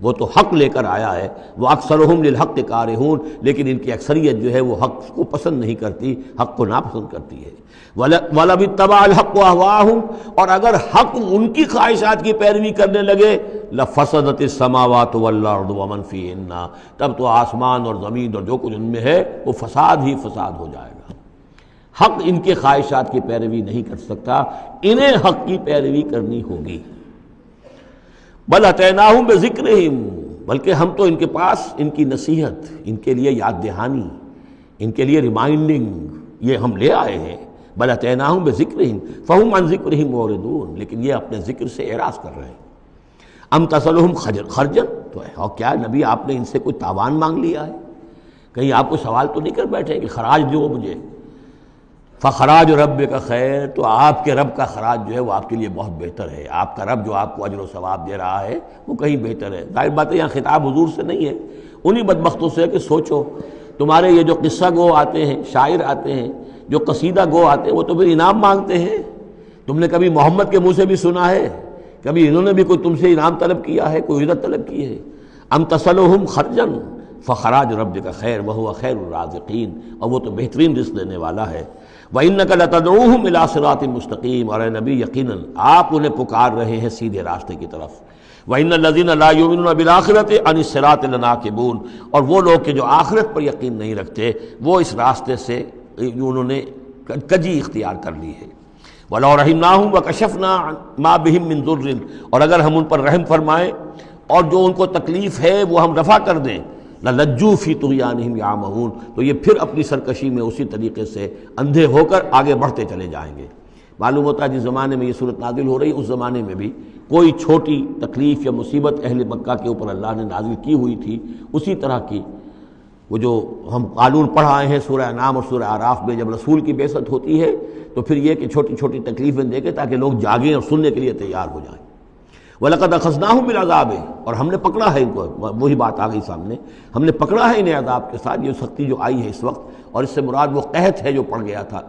وہ تو حق لے کر آیا ہے. وہ اکثرہم للحق کارہون، لیکن ان کی اکثریت جو ہے وہ حق کو پسند نہیں کرتی، حق کو ناپسند کرتی ہے. وَلَوِ اتَّبَعَ الْحَقُّ أَهْوَاءَهُمْ، اور اگر حق ان کی خواہشات کی پیروی کرنے لگے، لَفَسَدَتِ السَّمَاوَاتُ وَالْأَرْضُ وَمَنْ فِيهِنَّ، تب تو آسمان اور زمین اور جو کچھ ان میں ہے وہ فساد ہی فساد ہو جائے گا. حق ان کے خواہشات کی پیروی نہیں کر سکتا، انہیں حق کی پیروی کرنی ہوگی. بل اتیناہم بذکرہم، بلکہ ہم تو ان کے پاس ان کی نصیحت، ان کے لیے یاد دہانی، ان کے لیے ریمائنڈنگ یہ ہم لے آئے ہیں. بل اتیناہم بذکرہم فہم عن ذکرہم معرضون، لیکن یہ اپنے ذکر سے اعراض کر رہے ہیں. ام تسألہم خرجا، تو اور کیا نبی آپ نے ان سے کوئی تاوان مانگ لیا ہے؟ کہیں آپ کو سوال تو نہیں کر بیٹھے کہ خراج دو مجھے؟ فخراج ربک خیر، تو آپ کے رب کا خراج جو ہے وہ آپ کے لیے بہت بہتر ہے. آپ کا رب جو آپ کو اجر و ثواب دے رہا ہے وہ کہیں بہتر ہے. ظاہر بات ہے یہاں خطاب حضور سے نہیں ہے، انہی بدبختوں سے کہ سوچو تمہارے یہ جو قصہ گو آتے ہیں، شاعر آتے ہیں، جو قصیدہ گو آتے ہیں، وہ تو پھر انعام مانگتے ہیں. تم نے کبھی محمد کے منہ سے بھی سنا ہے؟ کبھی انہوں نے بھی کوئی تم سے انعام طلب کیا ہے، کوئی اجرت طلب کی ہے؟ ام تسألہم خرجا فخراج ربک خیر وہو خیر الرازقین، اور وہ تو بہترین رزق دینے والا ہے. وَإِنَّكَ لَتَدْعُوهُمْ إِلَىٰ صِرَاطٍ مُسْتَقِيمٍ، اور اے نبی یقیناً آپ انہیں پکار رہے ہیں سیدھے راستے کی طرف. وَإِنَّ الَّذِينَ لَا يُؤْمِنُونَ بِالْآخِرَةِ عَنِ الصِّرَاطِ لَنَاكِبُونَ، اور وہ لوگ کہ جو آخرت پر یقین نہیں رکھتے وہ اس راستے سے انہوں نے کجی اختیار کر لی ہے. وَلَوْ رَحِمْنَاهُمْ وَكَشَفْنَا مَا بِهِمْ مِنْ ضُرٍّ، اور اگر ہم ان پر رحم فرمائیں اور جو ان کو تکلیف ہے وہ ہم رفع کر دیں، لَلَجُّوا فِي طُغْيَانِهِمْ يَعْمَهُونَ، تو یہ پھر اپنی سرکشی میں اسی طریقے سے اندھے ہو کر آگے بڑھتے چلے جائیں گے. معلوم ہوتا ہے جس زمانے میں یہ صورت نازل ہو رہی اس زمانے میں بھی کوئی چھوٹی تکلیف یا مصیبت اہل مکہ کے اوپر اللہ نے نازل کی ہوئی تھی، اسی طرح کی وہ جو ہم قانون پڑھ آئے ہیں سورہ انعام اور سورہ اعراف میں، جب رسول کی بعثت ہوتی ہے تو پھر یہ کہ چھوٹی چھوٹی تکلیفیں دے کے تاکہ لوگ جاگیں اور سننے کے لیے تیار ہو جائیں. وَلَقَدْ أَخَذْنَاهُمْ بِالْعَذَابِ، اور ہم نے پکڑا ہے ان کو، وہی بات آ گئی سامنے، ہم نے پکڑا ہے انہیں عذاب کے ساتھ. یہ سختی جو آئی ہے اس وقت، اور اس سے مراد وہ قحط ہے جو پڑ گیا تھا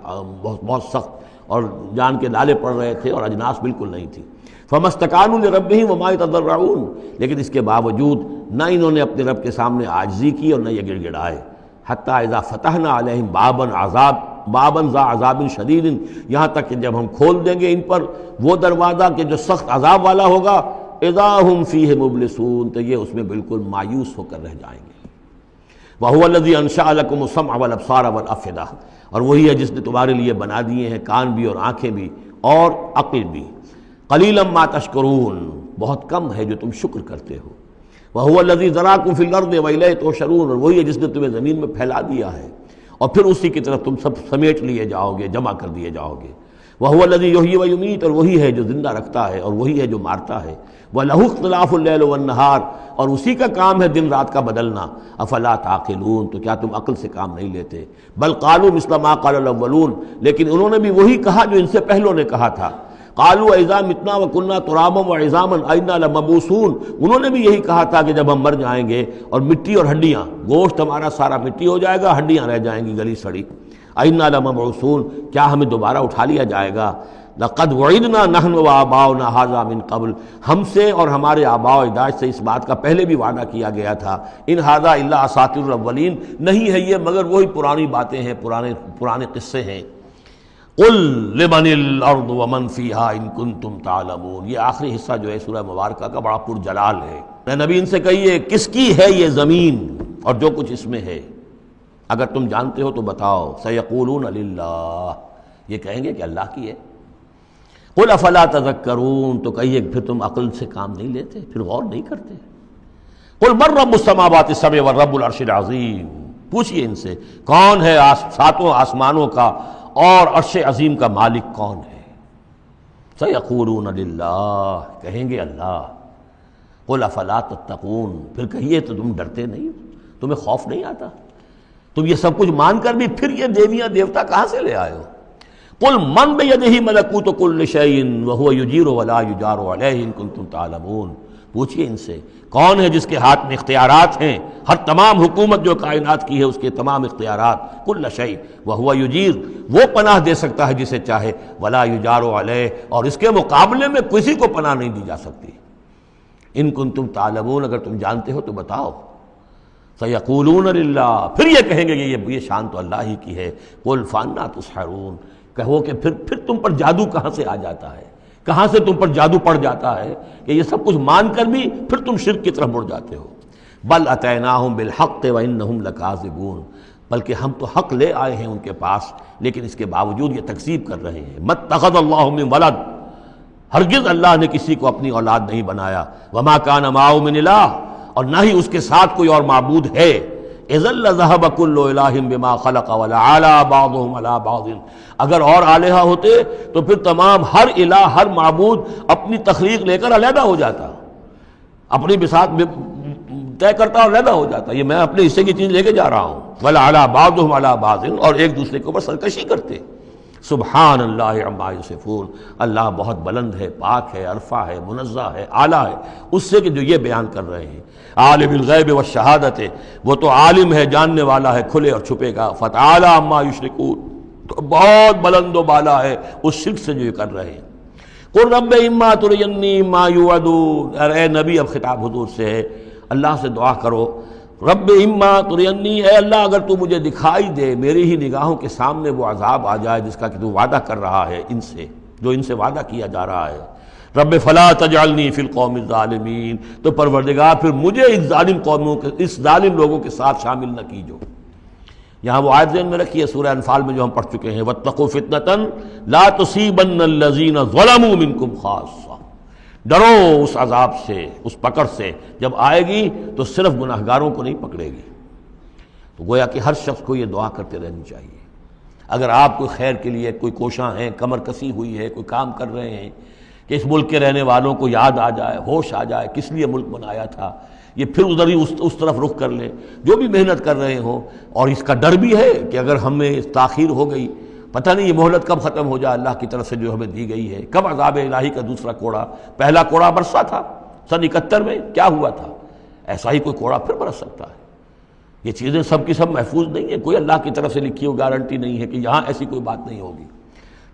بہت سخت، اور جان کے لالے پڑ رہے تھے اور اجناس بالکل نہیں تھی. فَمَا اسْتَكَانُوا لِرَبِّهِمْ وَمَا يَتَضَرَّعُونَ، لیکن اس کے باوجود نہ انہوں نے اپنے رب کے سامنے عاجزی کی اور نہ یہ گڑ گڑائے. حَتَّى إِذَا فَتَحْنَا عَلَيْهِمْ بَابًا ذَا عَذَابٍ شَدِيدٍ، یہاں تک کہ جب ہم کھول دیں گے ان پر وہ دروازہ کہ جو سخت عذاب والا ہوگا، اذا ہم فیہ مبلسون، تو یہ اس میں بالکل مایوس ہو کر رہ جائیں گے. وَهُوَ الَّذِي أَنشَأَ لَكُمُ السَّمْعَ وَالْأَبْصَارَ وَالْأَفْئِدَةَ، اور وہی ہے جس نے تمہارے لیے بنا دیے ہیں کان بھی اور آنکھیں بھی اور عقل بھی. قَلِيلًا مَا تَشْكُرُونَ، بہت کم ہے جو تم شکر کرتے ہو. وَهُوَ الَّذِي ذَرَاكُمْ فِي الْأَرْضِ وَإِلَيْهِ تُحْشَرُونَ، اور وہی ہے جس نے تمہیں زمین میں پھیلا دیا ہے اور پھر اسی کی طرف تم سب سمیٹ لیے جاؤ گے، جمع کر دیے جاؤ گے. وَهُوَ الَّذِي يُحْيِي وَيُمِيتُ، اور وہی ہے جو زندہ رکھتا ہے اور وہی ہے جو مارتا ہے. وَلَهُ اخْتِلَافُ اللَّيْلِ وَالنَّهَارِ، اور اسی کا کام ہے دن رات کا بدلنا. أَفَلَا تَعْقِلُونَ، تو کیا تم عقل سے کام نہیں لیتے؟ بل قالوا مثل ما قال الأولون، لیکن انہوں نے بھی وہی کہا جو ان سے پہلوں نے کہا تھا. قالوا اذا متنا وكنا ترابا وعظاما ائنا لمبعوثون، انہوں نے بھی یہی کہا تھا کہ جب ہم مر جائیں گے اور مٹی اور ہڈیاں، گوشت ہمارا سارا مٹی ہو جائے گا، ہڈیاں رہ جائیں گی گلی سڑی، ائنا لمبعوثون، کیا ہمیں دوبارہ اٹھا لیا جائے گا؟ لقد وعدنا نحن وآباؤنا هذا من قبل، ہم سے اور ہمارے آباء و اجداد سے اس بات کا پہلے بھی وعدہ کیا گیا تھا، ان هذا الا اساطیر الاولین، نہیں ہے یہ مگر وہی پرانی باتیں ہیں، پرانے قصے ہیں۔ قل لمن الارض ومن فیہا ان کنتم تعلمون، یہ آخری حصہ جو ہے سورہ مبارکہ کا بڑا پرجلال ہے۔ اے نبی ان سے کہیے کس کی ہے یہ زمین اور جو کچھ اس میں ہے، اگر تم جانتے ہو تو بتاؤ۔ سیقولون للہ، یہ کہیں گے کہ اللہ کی ہے۔ قل افلا تذکرون، تو کہیے پھر تم عقل سے کام نہیں لیتے، پھر غور نہیں کرتے۔ قل من رب السماوات السبع والرب العرش العظیم، پوچھئے ان سے کون ہے ساتوں آسمانوں کا اور عرش عظیم کا مالک کون ہے؟ سیقولون للہ، کہیں گے اللہ۔ قل افلا تتقون، پھر کہیے تو تم ڈرتے نہیں، تمہیں خوف نہیں آتا؟ تم یہ سب کچھ مان کر بھی پھر یہ دیویاں دیوتا کہاں سے لے آئے ہو؟ قل من بیدہ ملکوت کل شیء وہو یجیر ولا یجار علیہ ان کنتم تعلمون، پوچھئے ان سے کون ہے جس کے ہاتھ میں اختیارات ہیں، ہر تمام حکومت جو کائنات کی ہے اس کے تمام اختیارات، کل شیء وہو یجیر، وہ پناہ دے سکتا ہے جسے چاہے، ولا یجار علیہ، اور اس کے مقابلے میں کسی کو پناہ نہیں دی جا سکتی۔ ان کنتم تعلمون، اگر تم جانتے ہو تو بتاؤ۔ سیقولون للہ، پھر یہ کہیں گے کہ یہ شان تو اللہ ہی کی ہے۔ قل فانا تسحرون، کہو کہ پھر تم پر جادو کہاں سے آ جاتا ہے، کہاں سے تم پر جادو پڑ جاتا ہے کہ یہ سب کچھ مان کر بھی پھر تم شرک کی طرف مڑ جاتے ہو۔ بل اتیناہم بالحق وانہم لکاذبون، بلکہ ہم تو حق لے آئے ہیں ان کے پاس، لیکن اس کے باوجود یہ تکذیب کر رہے ہیں۔ مَتَّخَذَ اللَّهُ مِن وَلَدٍ، ہرگز اللہ نے کسی کو اپنی اولاد نہیں بنایا۔ وَمَا كَانَ مَعَهُ مِنْ إِلَٰهٍ، اور نہ ہی اس کے ساتھ کوئی اور معبود ہے۔ اذا لذهب كل الہ بما خلق ولعلى بعضهم على بعض، اگر اور الہہ ہوتے تو پھر تمام ہر الہ، ہر معبود اپنی تخلیق لے کر علیحدہ ہو جاتا، اپنی بساط طے کرتا اور علیحدہ ہو جاتا۔ یہ میں اپنے حصے کی چیز لے کے جا رہا ہوں۔ ولعلى بعضهم على بعض، اور ایک دوسرے کے اوپر سرکشی کرتے۔ سبحان اللہ عما یصفون، اللہ بہت بلند ہے، پاک ہے، عرفہ ہے، منزہ ہے، اعلیٰ ہے اس سے کہ جو یہ بیان کر رہے ہیں۔ عالم الغیب والشہادت، وہ تو عالم ہے، جاننے والا ہے کھلے اور چھپے کا۔ فتعالی عما یشرکون، تو بہت بلند و بالا ہے اس شرک سے جو یہ کر رہے ہیں۔ قل رب اما ترینی ما یوعدون، اے نبی اب خطاب حضور سے ہے، اللہ سے دعا کرو، رب اما ترینی، اے اللہ اگر تو مجھے دکھائی دے، میری ہی نگاہوں کے سامنے وہ عذاب آ جائے جس کا کہ تو وعدہ کر رہا ہے ان سے، جو ان سے وعدہ کیا جا رہا ہے۔ رب فلا تجعلنی فی القوم الظالمین، تو پروردگار پھر مجھے اس ظالم قوموں کے، اس ظالم لوگوں کے ساتھ شامل نہ کیجو۔ یہاں وہ آیت ذہن میں رکھیے سورہ انفال میں جو ہم پڑھ چکے ہیں، واتقوا فتنة لا تصیبن الذین ظلموا منکم خاصہ، ڈرو اس عذاب سے، اس پکڑ سے، جب آئے گی تو صرف گناہگاروں کو نہیں پکڑے گی۔ تو گویا کہ ہر شخص کو یہ دعا کرتے رہنی چاہیے۔ اگر آپ کوئی خیر کے لیے کوئی کوشاں ہیں، کمر کسی ہوئی ہے، کوئی کام کر رہے ہیں کہ اس ملک کے رہنے والوں کو یاد آ جائے، ہوش آ جائے کس لیے ملک بنایا تھا، یہ پھر ادھر ہی اس طرف رخ کر لیں، جو بھی محنت کر رہے ہوں، اور اس کا ڈر بھی ہے کہ اگر ہمیں تاخیر ہو گئی، پتہ نہیں یہ مہلت کب ختم ہو جائے اللہ کی طرف سے جو ہمیں دی گئی ہے، کب عذاب الہی کا دوسرا کوڑا، پہلا کوڑا برسا تھا سن 71 میں، کیا ہوا تھا، ایسا ہی کوئی کوڑا پھر برس سکتا ہے۔ یہ چیزیں سب کی سب محفوظ نہیں ہیں، کوئی اللہ کی طرف سے لکھی ہوئی گارنٹی نہیں ہے کہ یہاں ایسی کوئی بات نہیں ہوگی۔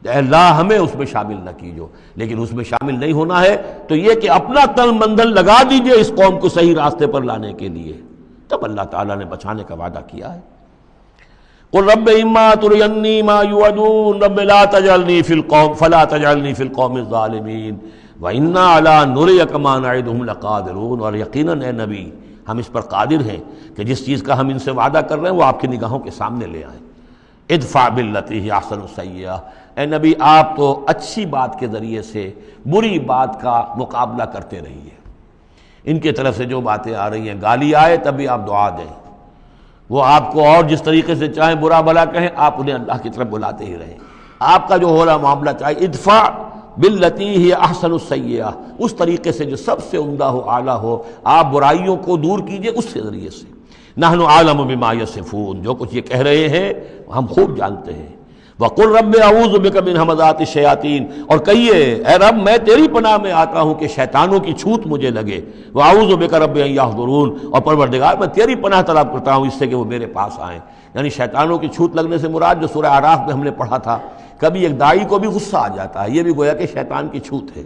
اے اللہ ہمیں اس میں شامل نہ کیجو، لیکن اس میں شامل نہیں ہونا ہے تو یہ کہ اپنا تن مندل لگا دیجئے اس قوم کو صحیح راستے پر لانے کے لیے، تب اللہ تعالیٰ نے بچانے کا وعدہ کیا ہے۔ قل رب اما ترینی ما یوعدون رب لا تجعلنی فی القوم فلا تجعلنی فی القوم الظالمین وانا علی نریک ما نعدہم لقادرون، اور یقیناً اے نبی ہم اس پر قادر ہیں کہ جس چیز کا ہم ان سے وعدہ کر رہے ہیں وہ آپ کی نگاہوں کے سامنے لے آئیں۔ ادفع باللتی ہی احسن السیئہ، اے نبی آپ تو اچھی بات کے ذریعے سے بری بات کا مقابلہ کرتے رہیے۔ ان کی طرف سے جو باتیں آ رہی ہیں، گالی آئے تب بھی آپ دعا دیں، وہ آپ کو اور جس طریقے سے چاہیں برا بھلا کہیں، آپ انہیں اللہ کی طرف بلاتے ہی رہیں۔ آپ کا جو ہو رہا معاملہ چاہے ادفع باللتی ہی احسن السیئہ، اس طریقے سے جو سب سے عمدہ ہو، اعلیٰ ہو، آپ برائیوں کو دور کیجئے اس کے ذریعے سے۔ نحن عالم بما یصفون، جو کچھ یہ کہہ رہے ہیں ہم خوب جانتے ہیں۔ وَقُلْ رَبِّ أَعُوذُ بِكَ مِنْ ہَمَزَاتِ الشَّيَاطِينِ، اور کہیے اے رب میں تیری پناہ میں آتا ہوں کہ شیطانوں کی چھوت مجھے لگے، وَأَعُوذُ بِكَ رَبِّ أَن يَحْضُرُونَ، اور پروردگار میں تیری پناہ طلب کرتا ہوں اس سے کہ وہ میرے پاس آئیں۔ یعنی شیطانوں کی چھوت لگنے سے مراد جو سورہ اعراف میں ہم نے پڑھا تھا، کبھی ایک داعی کو بھی غصہ آ جاتا ہے، یہ بھی گویا کہ شیطان کی چھوت ہے۔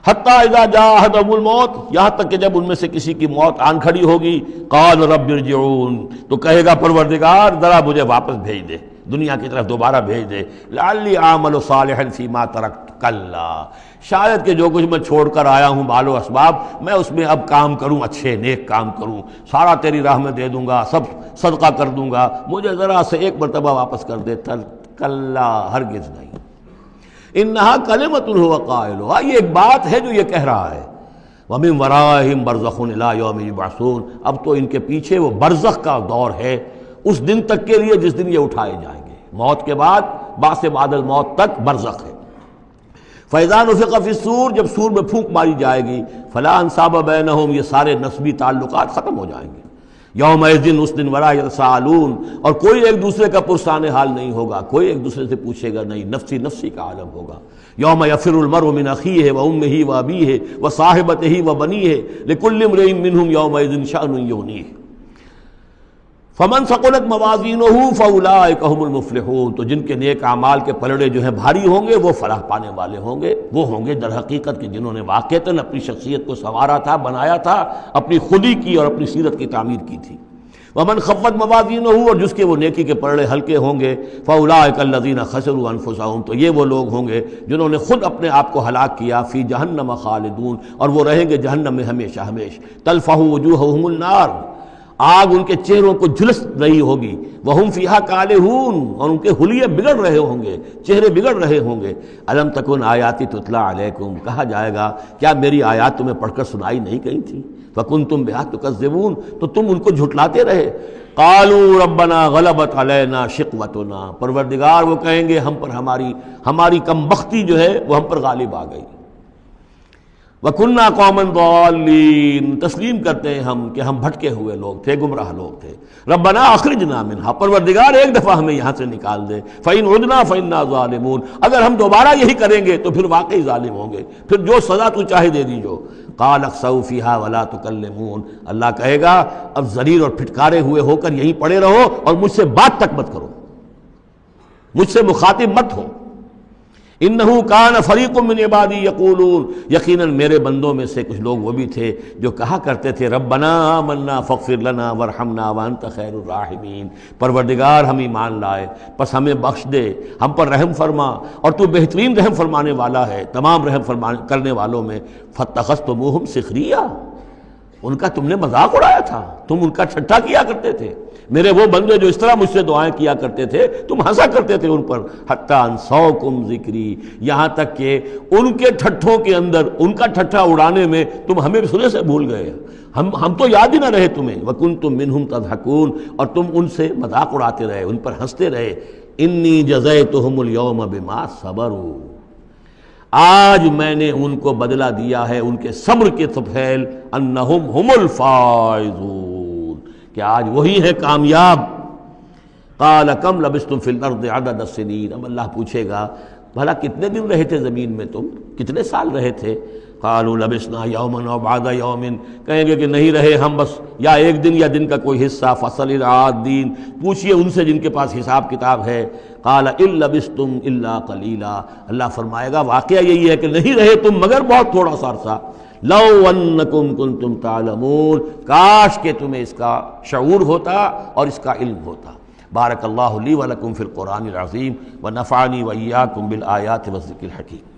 حتیٰ اذا جاء احدهم الموت، یہاں تک کہ جب ان میں سے کسی کی موت آن کھڑی ہوگی، قال رب ارجعون، تو کہے گا پروردگار ذرا مجھے واپس بھیج دے، دنیا کی طرف دوبارہ بھیج دے، لعلی اعمل صالحا فیما ترکت، کلا، شاید کہ جو کچھ میں چھوڑ کر آیا ہوں مال و اسباب، میں اس میں اب کام کروں، اچھے نیک کام کروں، سارا تیری راہ میں دے دوں گا، سب صدقہ کر دوں گا، مجھے ذرا سے ایک مرتبہ واپس کر دے۔ کلا، ہرگز نہیں۔ انہا کلمۃ هو قائلھا، یہ ایک بات ہے جو یہ کہہ رہا ہے۔ ومن ورائہم برزخ الی یوم یبعثون، اب تو ان کے پیچھے وہ برزخ کا دور ہے، اس دن تک کے لیے جس دن یہ اٹھائے جائیں گے، موت کے بعد بعث بعد الموت تک برزخ ہے۔ فاذا نفخ فی الصور، جب سور میں پھونک ماری جائے گی، فلا انصاب بینہم، یہ سارے نسبی تعلقات ختم ہو جائیں گے۔ یومئذ، اس دن، ولا یتساءلون، اور کوئی ایک دوسرے کا پرسان حال نہیں ہوگا، کوئی ایک دوسرے سے پوچھے گا نہیں، نفسی نفسی کا عالم ہوگا۔ یوم یفر المرء من اخیہ وامہ وابیہ وصاحبتہ وبنیہ لکل امرئ منہم یومئذ شأن یغنیہ۔ فمن ثقلت موازینہ فاولئک هم المفلحون، تو جن کے نیک اعمال کے پلڑے جو ہیں بھاری ہوں گے وہ فلاح پانے والے ہوں گے، وہ ہوں گے در حقیقت کہ جنہوں نے واقعتاً اپنی شخصیت کو سنوارا تھا، بنایا تھا، اپنی خودی کی اور اپنی سیرت کی تعمیر کی تھی۔ ومن خفت موازینہ، اور جس کے وہ نیکی کے پلڑے ہلکے ہوں گے، فاولئک الذین خسروا انفسهم، تو یہ وہ لوگ ہوں گے جنہوں نے خود اپنے آپ کو ہلاک کیا، فی جہنم خالدون، اور وہ رہیں گے جہنم میں ہمیشہ ہمیش۔ تلفح وجوہہم النار، آگ ان کے چہروں کو جھلس رہی ہوگی، وہم فیہا کالہون، اور ان کے حلیے بگڑ رہے ہوں گے، چہرے بگڑ رہے ہوں گے۔ الم تکن آیاتی تتلی علیکم، کہا جائے گا کیا میری آیات تمہیں پڑھ کر سنائی نہیں گئی تھی؟ فکنتم بہا تکذبون، تو تم ان کو جھٹلاتے رہے۔ قالوا ربنا غلبت علینا شقوتنا، پروردگار وہ کہیں گے ہم پر ہماری کم بختی جو ہے وہ ہم پر غالب آ گئی۔ وَكُنَّا قَوْمًا ضَالِّينَ، تسلیم کرتے ہیں ہم کہ ہم بھٹکے ہوئے لوگ تھے، گمراہ لوگ تھے۔ ربنا اخرجنا منہا، پروردگار ایک دفعہ ہمیں یہاں سے نکال دے۔ فَإِنْ عُدْنَا فَإِنَّا ظَالِمُونَ، اگر ہم دوبارہ یہی کریں گے تو پھر واقعی ظالم ہوں گے، پھر جو سزا تو چاہے دے دیجو۔ قَالَ اخْسَئُوا فِيهَا وَلَا تُكَلِّمُونَ، اللہ کہے گا اب ذلیل اور پھٹکارے ہوئے ہو کر یہیں پڑے رہو اور مجھ سے بات تک مت کرو، مجھ سے مخاطب مت ہو۔ انہو کان فریق من عبادی یقولون، یقیناً میرے بندوں میں سے کچھ لوگ وہ بھی تھے جو کہا کرتے تھے ربنا آمنا فاغفر لنا وارحمنا وانت خیر الراحمین، پروردگار ہم ایمان لائے پس ہمیں بخش دے، ہم پر رحم فرما، اور تو بہترین رحم فرمانے والا ہے تمام رحم کرنے والوں میں۔ فاتخذتموہم سخریا، ان کا تم نے مذاق اڑایا تھا، تم ان کا ٹھٹھا کیا کرتے تھے، میرے وہ بندے جو اس طرح مجھ سے دعائیں کیا کرتے تھے تم ہنسا کرتے تھے ان پر۔ حتی انسوکم ذکری، یہاں تک کہ ان کے ٹھٹھوں کے اندر، ان کا ٹھٹھا اڑانے میں تم ہمیں سرے سے بھول گئے، ہم تو یاد ہی نہ رہے تمہیں۔ وکنتم منہم تضحکون، اور تم ان سے مذاق اڑاتے رہے، ان پر ہنستے رہے۔ انی جزیتہم اليوم بما صبروا، آج میں نے ان کو بدلہ دیا ہے ان کے صبر کے طفیل، انہم ہم الفائزون، کہ آج وہی ہے کامیاب۔ قال کم لبثتم فی الارض عدد السنین، اب اللہ پوچھے گا بھلا کتنے دن رہے تھے زمین میں، تم کتنے سال رہے تھے؟ قالوا لبثنا یوما او بعد یوم، کہیں گے کہ نہیں رہے ہم بس یا ایک دن یا دن کا کوئی حصہ۔ فصل العادین، پوچھئے ان سے جن کے پاس حساب کتاب ہے۔ قال ان لبثتم الا قلیلا، اللہ فرمائے گا واقعہ یہی ہے کہ نہیں رہے تم مگر بہت تھوڑا سا عرصہ۔ لو انکم کنتم تعلمون، کاش کہ تمہیں اس کا شعور ہوتا اور اس کا علم ہوتا۔ بارک اللہ لی ولکم فی القرآن العظیم ونفعنی وإیاکم بالآیات والذکر الحکیم۔